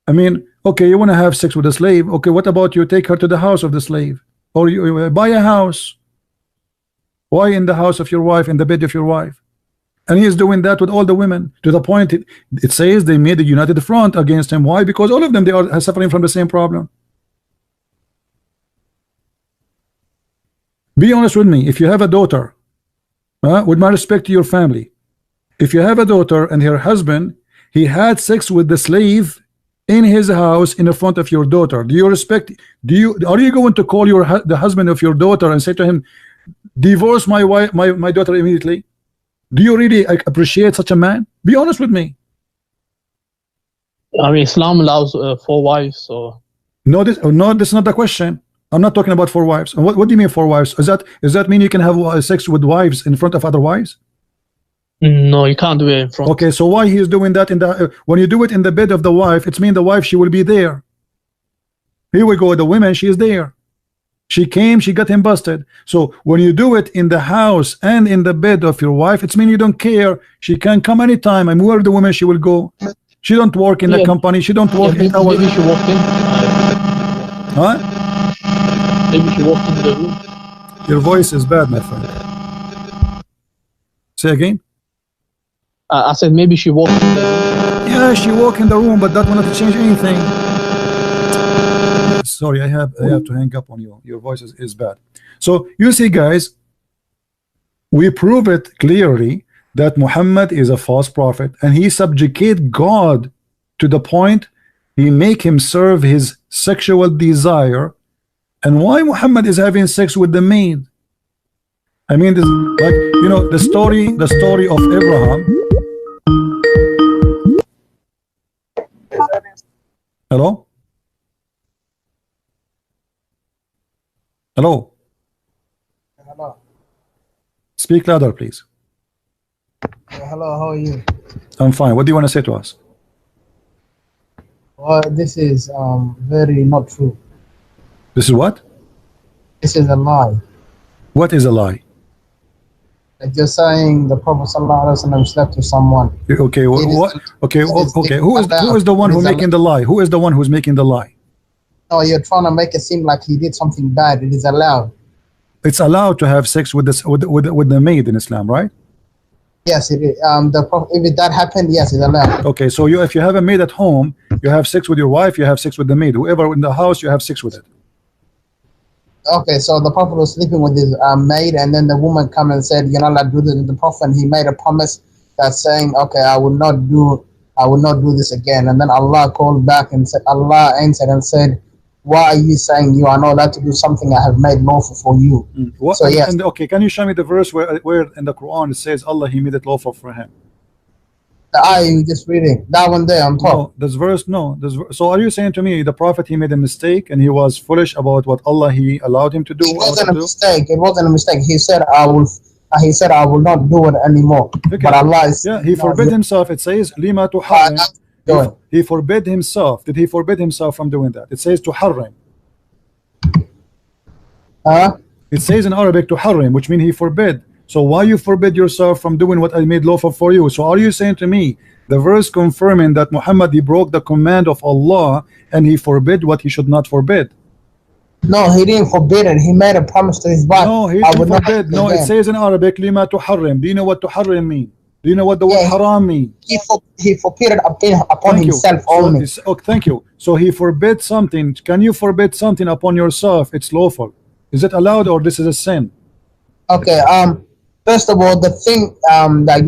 I mean, okay, you want to have sex with a slave. Okay, what about you take her to the house of the slave? Or you buy a house. Why in the house of your wife, in the bed of your wife? And he is doing that with all the women to the point it says they made a united front against him. Why? Because all of them, they are suffering from the same problem. Be honest with me. If you have a daughter, with my respect to your family, if you have a daughter and her husband, he had sex with the slave in his house in the front of your daughter, do you respect? Are you going to call the husband of your daughter and say to him, divorce my wife, my daughter immediately? Do you really appreciate such a man? Be honest with me. I mean, Islam allows 4 wives, so. No, this is not the question. I'm not talking about 4 wives. And what do you mean 4 wives? Does that mean you can have sex with wives in front of other wives? No, you can't do it in front. Okay, so why he is doing that when you do it in the bed of the wife? It's mean the wife, she will be there. Here we go. The women, she is there. She came, she got him busted. So when you do it in the house and in the bed of your wife, it's mean you don't care. She can come anytime. And where the woman, she will go. She don't work in the company. She don't work in our. Maybe she walked in. Huh? Maybe she walked into the room. Your voice is bad, my friend. Say again. I said maybe she walked in the room. Yeah, she walked in the room, but that will not change anything. Sorry, I have to hang up on you. Your voice is bad. So you see, guys, we prove it clearly that Muhammad is a false prophet, and he subjugate God to the point he make him serve his sexual desire. And why Muhammad is having sex with the maid? I mean, this, like, you know, the story of Abraham. Hello? Hello? Hello. Speak louder, please. Hello, how are you? I'm fine. What do you want to say to us? Well, this is very not true. This is what? This is a lie. What is a lie? Like you're saying the Prophet ﷺ slept with someone. Okay, what? Okay, okay. Who is the one who's making the lie? Who is the one who's making the lie? No, you're trying to make it seem like he did something bad. It is allowed. It's allowed to have sex with the maid in Islam, right? Yes, it is. If that happened, yes, it's allowed. Okay, so if you have a maid at home, you have sex with your wife, you have sex with the maid. Whoever in the house, you have sex with it. Okay, so the Prophet was sleeping with his maid, and then the woman come and said, "You're not allowed to do this." And the Prophet, he made a promise that saying, "Okay, I will not do this again." And then Allah called back and said, Allah answered and said, "Why are you saying you are not allowed to do something I have made lawful for you?" What, So yes. okay, can you show me the verse where in the Quran it says Allah He made it lawful for him? The ayah you just reading, that one there on top. No, this verse, no. So are you saying to me the Prophet he made a mistake and he was foolish about what Allah He allowed him to do? It wasn't a mistake. It wasn't a mistake. He said, "I will." He said, "I will not do it anymore." Okay. But Allah is. Yeah, he forbid himself. It says, "Lima tuharrim." He forbid himself. Did he forbid himself from doing that? It says to harrim. It says in Arabic to harrim, which means he forbid. So why you forbid yourself from doing what I made lawful for you? So are you saying to me the verse confirming that Muhammad he broke the command of Allah and he forbid what he should not forbid? No, he didn't forbid it. He made a promise to his wife. No, he didn't forbid. No, it says in Arabic lima tuharrim. Do you know what tuharrim mean? Do you know what the word haram mean? He forbid it upon himself only. Oh, thank you. So he forbid something. Can you forbid something upon yourself? It's lawful. Is it allowed or this is a sin? Okay. First of all, the thing that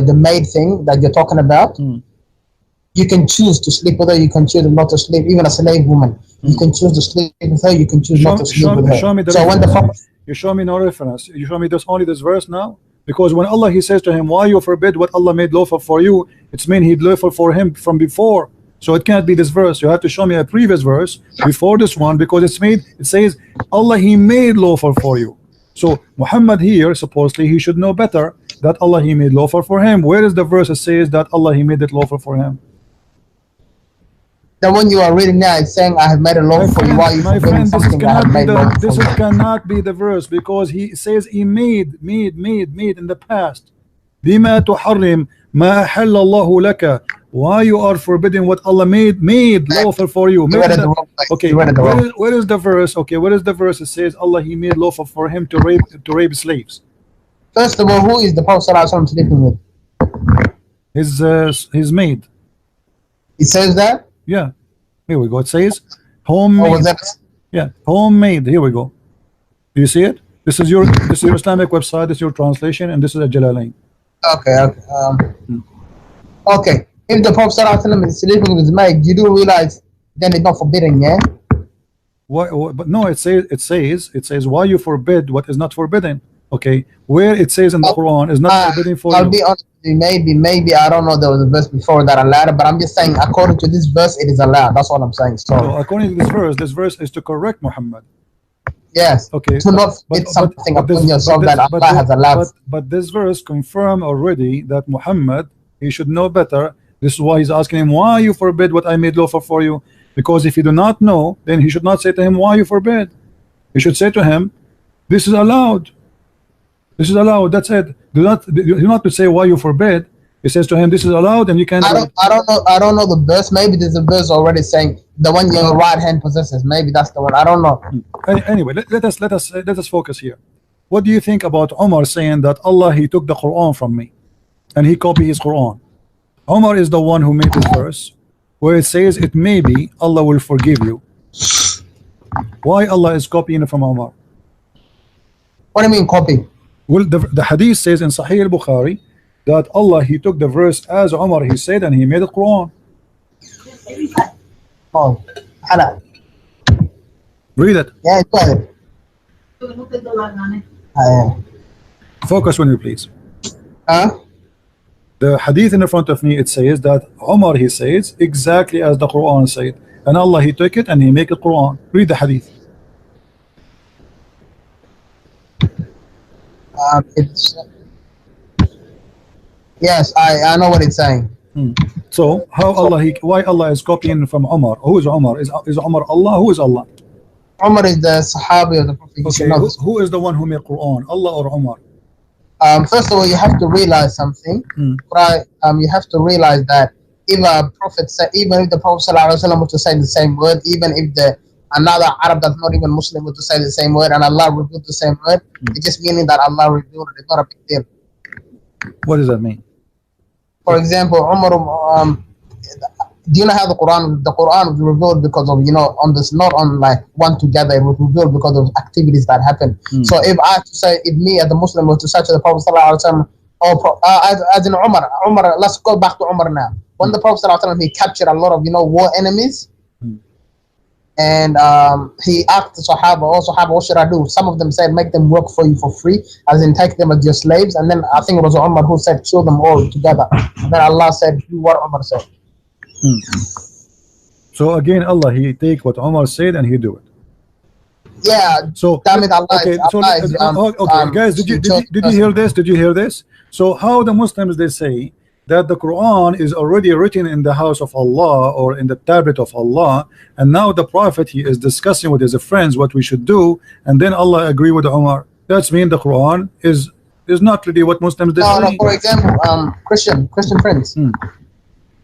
the maid thing that you're talking about, you can choose to sleep with her. You can choose not to sleep. Even a slave woman, you can choose to sleep with her. You can choose not to sleep with her. Show me the so when the Prophet, you show me no reference. You show me only this verse now. Because when Allah he says to him, why you forbid what Allah made lawful for you, it's mean he lawful for him from before. So it can't be this verse. You have to show me a previous verse before this one, because it says Allah he made lawful for you. So Muhammad here supposedly he should know better that Allah he made lawful for him. Where is the verse that says that Allah he made it lawful for him? The one you are reading now is saying I have made a lawful for you. Why you forbidding something I have made lawful for you? This cannot be the verse, because he says he made in the past. Bima tuharrim ma ahalla Allahu laka. Why you are forbidding what Allah made lawful for you? Okay, where is the verse? Okay, where is the verse that says Allah he made lawful for him to rape slaves? First of all, who is the Prophet ﷺ sleeping with? His maid. It says that? Yeah. Here we go. It says homemade. Yeah, homemade. Here we go. Do you see it? This is your Islamic website, this is your translation, and this is a Jalalain. Okay, okay. If the Prophet ﷺ is sleeping with his maid, you do realize then it's not forbidden, yeah? Why? But no, it says why you forbid what is not forbidden. Okay, where it says in the Quran is not forbidden for I'll you. be honest with you, maybe I don't know there was a verse before that allowed it, but I'm just saying according to this verse it is allowed. That's what I'm saying. So according to this verse is to correct Muhammad. Yes. Okay. To not forbid something upon yourself that Allah has allowed. But this verse confirm already that Muhammad he should know better. This is why he's asking him, why you forbid what I made lawful for you? Because if you do not know, then he should not say to him, why you forbid? He should say to him, this is allowed. This is allowed. That's it. Do not to say why you forbid. He says to him, this is allowed, and you can't. I don't know the verse. Maybe there's a verse already saying the one your right hand possesses. Maybe that's the one. I don't know. Anyway, let us focus here. What do you think about Umar saying that Allah he took the Quran from me, and he copied his Quran? Umar is the one who made this verse where it says it may be Allah will forgive you. Why Allah is copying it from Umar? What do you mean copy? Well, the hadith says in Sahih al-Bukhari that Allah he took the verse as Umar he said and he made it Quran. Oh, Hannah. Read it. Yeah, go ahead. Focus on you, please. The hadith in front of me, it says that Umar he says exactly as the Quran said, and Allah he took it and he make it Quran. Read the hadith. Yes, I know what it's saying. So how why Allah is copying from Umar? Who is Umar? Is Umar Allah? Who is Allah? Umar is the Sahabi of the Prophet. Okay, who is the one who made Quran? Allah or Umar? First of all, you have to realize something. Right? You have to realize that if a prophet even if the Prophet ﷺ were to say the same word, even if another Arab that's not even Muslim were to say the same word, and Allah revealed the same word, it's just meaning that Allah revealed it. It's not a big deal. What does that mean? For example, Umar, do you know how the Quran was revealed because of, you know, on this, not on like one together, it was revealed because of activities that happened. So if I have to say, if me as a Muslim was to say to the Prophet sallallahu alaihi wasallam, as in Umar, let's go back to Umar now. When the Prophet sallallahu alaihi wasallam, he captured a lot of, you know, war enemies, and he asked the Sahaba, what should I do? Some of them said, make them work for you for free, as in take them as your slaves. And then I think it was Umar who said, kill them all together. And then Allah said, do what Umar said. So again, Allah, he take what Umar said and he do it. Yeah. So damn it, Allah. Okay. Guys, did you hear this? Did you hear this? So how the Muslims, they say that the Quran is already written in the house of Allah or in the tablet of Allah, and now the Prophet, he is discussing with his friends what we should do, and then Allah agree with Umar. That's mean the Quran is not really what Muslims they say. No, for example, Christian friends.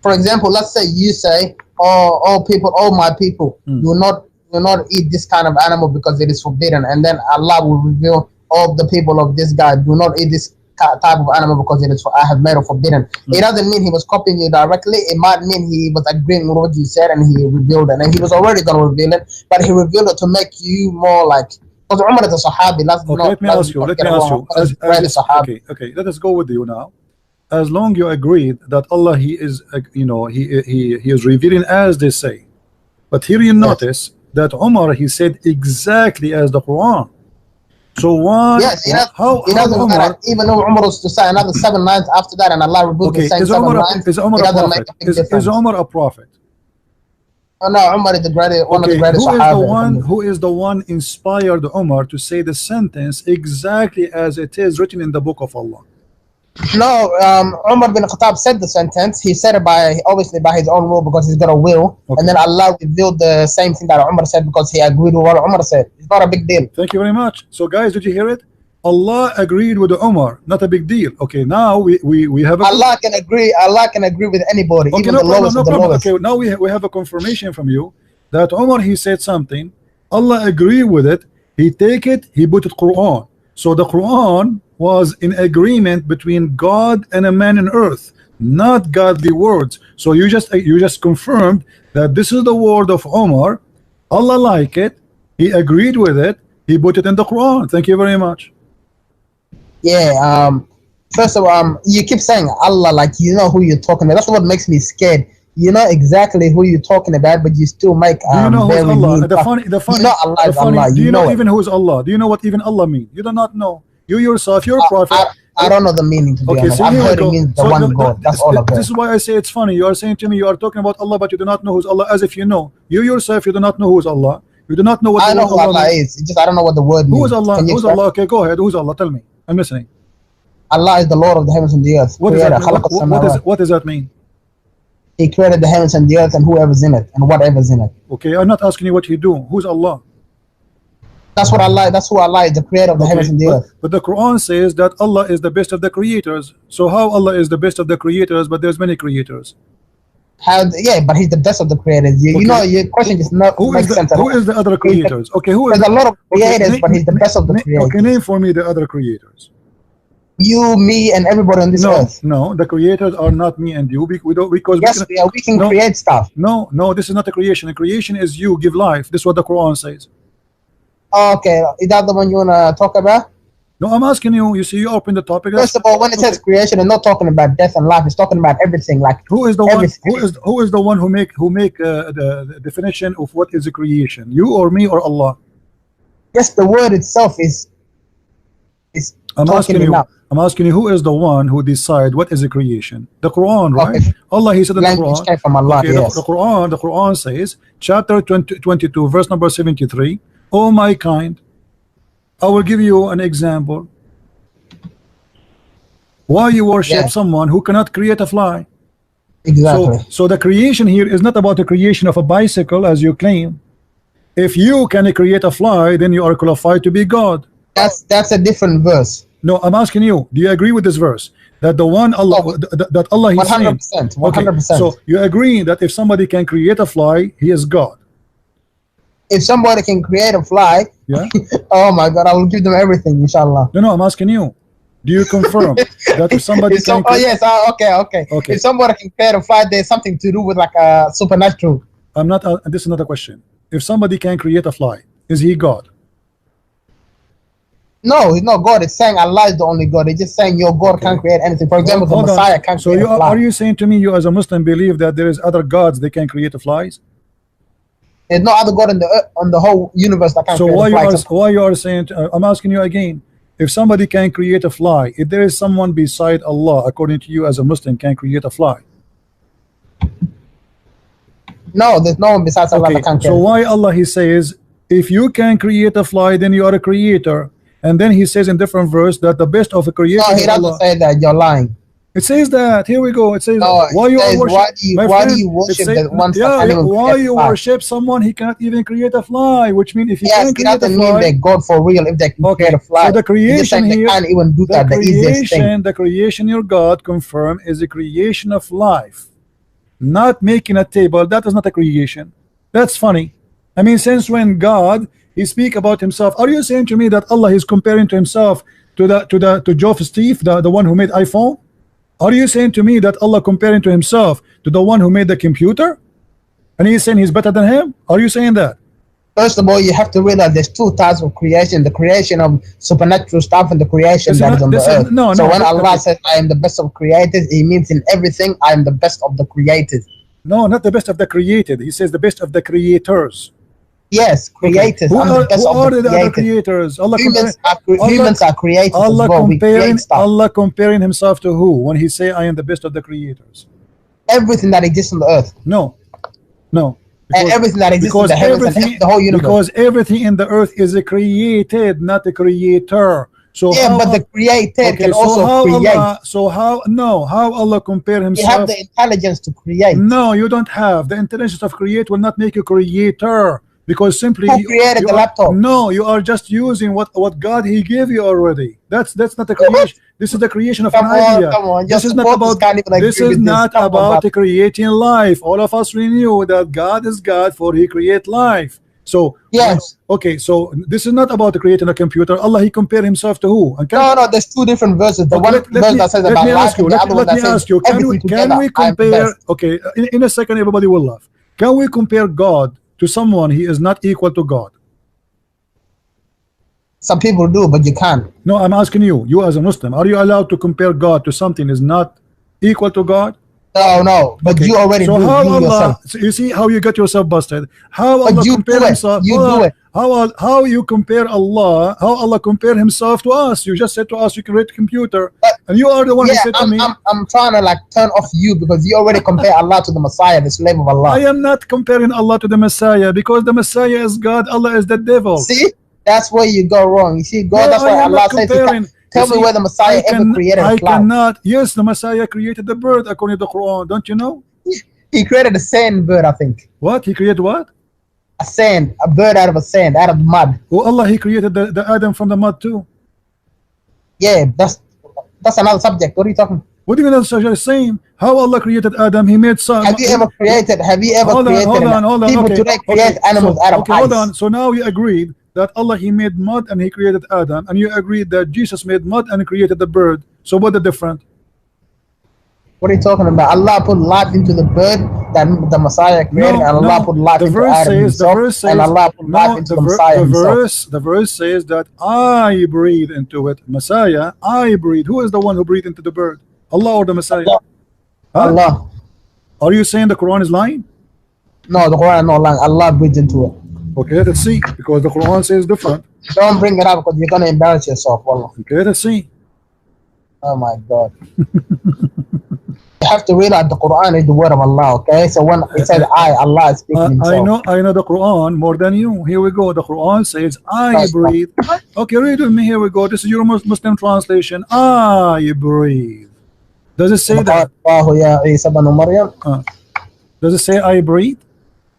For example, let's say you say, all my people, do not eat this kind of animal because it is forbidden, and then Allah will reveal all the people of this guy do not eat this type of animal because it is I have made it forbidden. It doesn't mean he was copying you directly. It might mean he was agreeing with what you said and he revealed it, and he was already going to reveal it, but he revealed it to make you more like, because Umar is a Sahabi. Let me ask you. Okay, let us go with you now. As long you agreed that Allah, he is, you know, he is revealing as they say, but here you notice that Umar, he said exactly as the Quran. So why? Yes, how Umar, even though Umar was to say another 7 lines after that, and Allah revealed the same 7 lines. Is Umar a prophet? Is Umar a prophet? Oh, no, Umar is the greatest, one of the greatest Sahaba. Who is the one inspired Umar to say the sentence exactly as it is written in the book of Allah? No, Umar bin Khattab said the sentence. He said it obviously by his own will because he's got a will. And then Allah revealed the same thing that Umar said because he agreed with what Umar said. It's not a big deal. Thank you very much. So guys, did you hear it? Allah agreed with Umar, not a big deal. Okay, now we have Allah can agree with anybody, even the lowest of the lowest. Okay, now we have a confirmation from you that Umar, he said something, Allah agreed with it, he take it, he put it Quran. So the Quran was in agreement between God and a man on earth, not godly words. So you just confirmed that this is the word of Umar. Allah liked it, he agreed with it, he put it in the Quran. Thank you very much. Yeah, first of all, you keep saying Allah like you know who you're talking about. That's what makes me scared. You know exactly who you're talking about, but you still make do you know who's Allah? The funny, you know Allah is Allah. Do you know even who's Allah? Do you know what even Allah means? You do not know. You yourself, you're a prophet. I don't know the meaning, to be honest. I've heard it means the one God. That's all I've heard. This is why I say it's funny. You are saying to me, you are talking about Allah, but you do not know who's Allah, as if you know. You yourself, you do not know who's Allah. You do not know what I know who Allah is. It's just I don't know what the word means. Who is Allah? Who's Allah? Okay, go ahead. Who's Allah? Tell me. I'm listening. Allah is the Lord of the heavens and the earth. What does that mean? He created the heavens and the earth and whoever's in it and whatever's in it. Okay, I'm not asking you what he do. Who's Allah? That's what Allah. That's who Allah is, the creator of the heavens and the earth. But the Quran says that Allah is the best of the creators. So how Allah is the best of the creators, but there's many creators? Yeah, but he's the best of the creators. You know, your question is not makes sense. Who is the other creators? Okay, there's a lot of creators, but he's the best of the creators. Okay, name for me the other creators. You, me, and everybody on this earth. No, the creators are not me and you. Because we can create stuff. No, this is not a creation. A creation is you give life. This is what the Quran says. Okay, is that the one you wanna talk about? No, I'm asking you. You see, you open the topic. First of all, when it says creation, it's not talking about death and life. It's talking about everything. Like who is the one who make the definition of what is a creation? You or me or Allah? Yes, the word itself is. I'm asking you, who is the one who decide what is a creation? The Quran, right? Okay. Allah, he said in the Quran. From Allah, okay, yes. the Quran says, chapter 22, verse number 73. O my kind, I will give you an example. Why you worship someone who cannot create a fly? Exactly. So the creation here is not about the creation of a bicycle, as you claim. If you can create a fly, then you are qualified to be God. That's a different verse. No, I'm asking you, do you agree with this verse? That the one Allah, that Allah is 100%, 100%. Okay, so you agree that if somebody can create a fly, he is God. If somebody can create a fly, oh my God, I will give them everything, inshallah. No, I'm asking you. Do you confirm that if somebody can? Oh yes. Okay. If somebody can create a fly, there's something to do with like a supernatural. I'm not. This is not a question. If somebody can create a fly, is he God? No, he's not God. It's saying Allah is the only God. It's just saying your God can't create anything. For example, the Messiah can't create a fly. Are you saying to me, you as a Muslim believe that there is other gods they can create flies? There's no other God on the whole universe that can create a fly. So why you are saying? I'm asking you again. If somebody can create a fly, if there is someone beside Allah, according to you as a Muslim, can create a fly? No, there's no one besides Allah that can create. So why Allah he says, if you can create a fly, then you are a creator, and then he says in different verse that the best of a creator. No, he doesn't say that. You're lying. It says that. Here we go. It says no, why you worship? Why do you worship the one? Why you worship someone he cannot even create a fly? Which means if he can create a fly, mean they're God for real. If they can create a fly, so the creation here, they can't even do that. The easiest thing. The creation your God confirm is the creation of life, not making a table. That is not a creation. That's funny. I mean, since when God he speak about himself? Are you saying to me that Allah is comparing to himself to Geoff Steve, the one who made iPhone? Are you saying to me that Allah comparing to himself to the one who made the computer, and he's saying he's better than him? Are you saying that? First of all, you have to realize there's two types of creation: the creation of supernatural stuff and the creation that is on the earth. So when Allah says, "I am the best of creators," He means in everything, "I am the best of the creators." No, not the best of the created. He says the best of the creators. Yes, creators. Who are the other creators? Humans are creators. Allah comparing himself to who when he say I am the best of the creators? Everything that exists on the earth. No. And everything that exists in the heavens and the whole universe. Because everything in the earth is created, not a creator. So yeah, but the created can also create. How Allah compare himself? You have the intelligence to create. No, you don't have. The intelligence of create will not make you creator. Because simply who created the laptop? No, you are just using what God he gave you already. That's not the creation. This is the creation of an idea. Come on. This is not about creating life. All of us we knew that God is God, for he create life. So yes, okay. So this is not about creating a computer. Allah he compared himself to who? No. There's two different verses. The one verse that says about life, and the other one that says everything together. Can we compare? Okay, in a second, everybody will laugh. Can we compare God to someone he is not equal to God? Some people do, but you can't. No, I'm asking you as a Muslim, are you allowed to compare God to something is not equal to God? No, but you already do yourself. So you see how you get yourself busted. How Allah compare himself? How you compare Allah? How Allah compare himself to us? You just said to us you can read computer, and you are the one who said to me. I'm trying to like turn off you because you already compare Allah to the Messiah, the slave of Allah. I am not comparing Allah to the Messiah because the Messiah is God. Allah is the devil. See, that's where you go wrong. You see, God. That's why Allah says. Tell me where the Messiah ever created a cloud. I cannot. Yes, the Messiah created the bird according to the Quran. Don't you know? He created a sand bird, I think. What? He created what? A bird out of sand, out of mud. Oh, Allah, he created the Adam from the mud too. Yeah, that's another subject. What are you talking? What do you mean that's the same? How Allah created Adam? He made some. Have you ever created? Hold on. People today create animals out of ice. Hold on. So now you agreed that Allah he made mud and he created Adam, and you agreed that Jesus made mud and created the bird. So what the difference? What are you talking about? Allah put life into the bird that the Messiah created, and Allah put life into Adam himself, and Allah put life into the Messiah himself. The verse says that I breathe into it. Messiah, I breathe. Who is the one who breathed into the bird? Allah or the Messiah? Allah. Are you saying the Quran is lying? No, the Quran is not lying. Allah breathed into it. Okay, let's see, because the Quran says different. Don't bring it up because you're gonna embarrass yourself, wallah. Okay, let's see. Oh my God. You have to realize the Quran is the word of Allah, okay? So when it says Allah is speaking himself. I know the Quran more than you. Here we go. The Quran says I breathe. Okay, read with me. Here we go. This is your Muslim translation. I breathe. Does it say that? Does it say I breathe?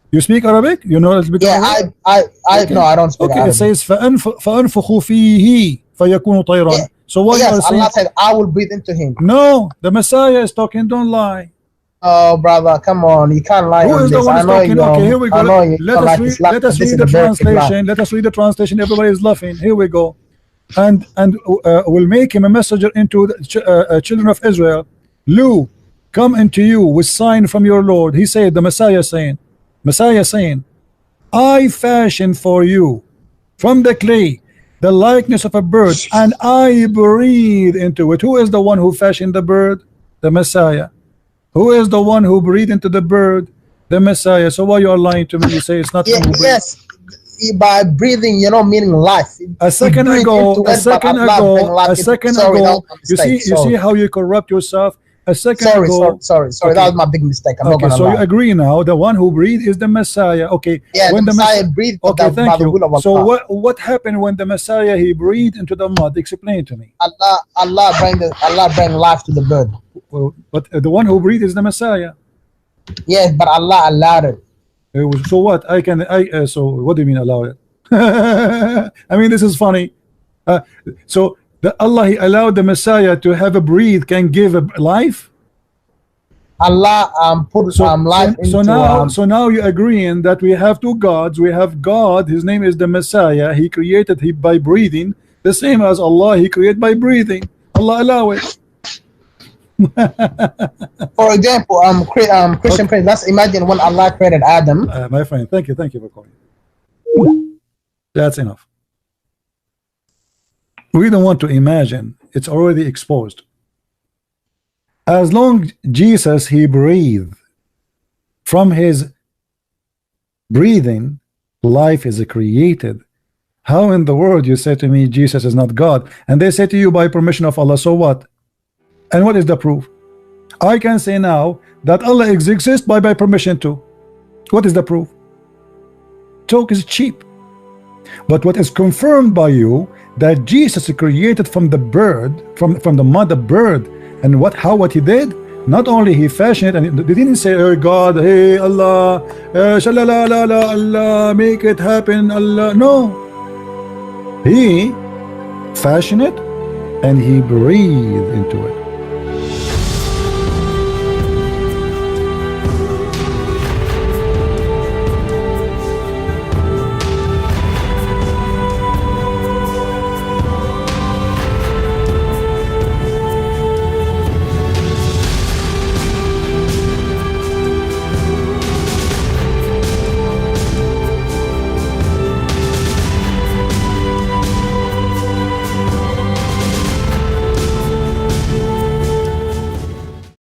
You speak Arabic? You know Arabic? Yeah, okay. No, I don't speak Arabic. It says فَأَنْفُخُ فِيهِ فَيَكُونُ طَيْرًا. Yeah. So what yes, you are saying? Allah said, I will breathe into him. No, the Messiah is talking. Don't lie. Oh, brother, come on. You can't lie. Who is the one talking? Okay, here we go. Let us read the translation. Let us read the translation. Everybody is laughing. Here we go. and will make him a messenger into the children of Israel. Lu, come into you with sign from your Lord. He said, the Messiah saying, I fashion for you from the clay the likeness of a bird, and I breathe into it. Who is the one who fashioned the bird? The Messiah. Who is the one who breathed into the bird? The Messiah. So why you are lying to me? You say it's not him who breathed. Yes, by breathing, meaning life. A second ago, you see how you corrupt yourself. A second ago. Sorry. Okay. That was my big mistake. I'm not gonna so lie. you agree now? The one who breathed is the Messiah. Okay. Yeah, when the Messiah breathed. Okay, thank you. So what happened when the Messiah he breathed into the mud? Explain to me. Allah bring life to the bird. Well, but the one who breathed is the Messiah. Yes, but Allah allowed it. So what? So what do you mean allow it? I mean, this is funny. So Allah, he allowed the Messiah to have a breathe, can give a life. Allah put life into. So now you're agreeing that we have two gods. We have God, his name is the Messiah. He created by breathing, the same as Allah. He created by breathing. Allah allow it. For example, Christian Prince. Let's imagine when Allah created Adam. My friend, thank you for calling. That's enough. We don't want to imagine. It's already exposed. As long Jesus he breathed, from his breathing life is created. How in the world you say to me Jesus is not God? And they say to you by permission of Allah. So what? And what is the proof? I can say now that Allah exists by permission too. What is the proof? Talk is cheap. But what is confirmed by you that Jesus created from the bird, from the mother bird, and what he did? Not only he fashioned it, and they didn't say, oh God, hey Allah, shalalala, Allah, make it happen, Allah. No, he fashioned it and he breathed into it.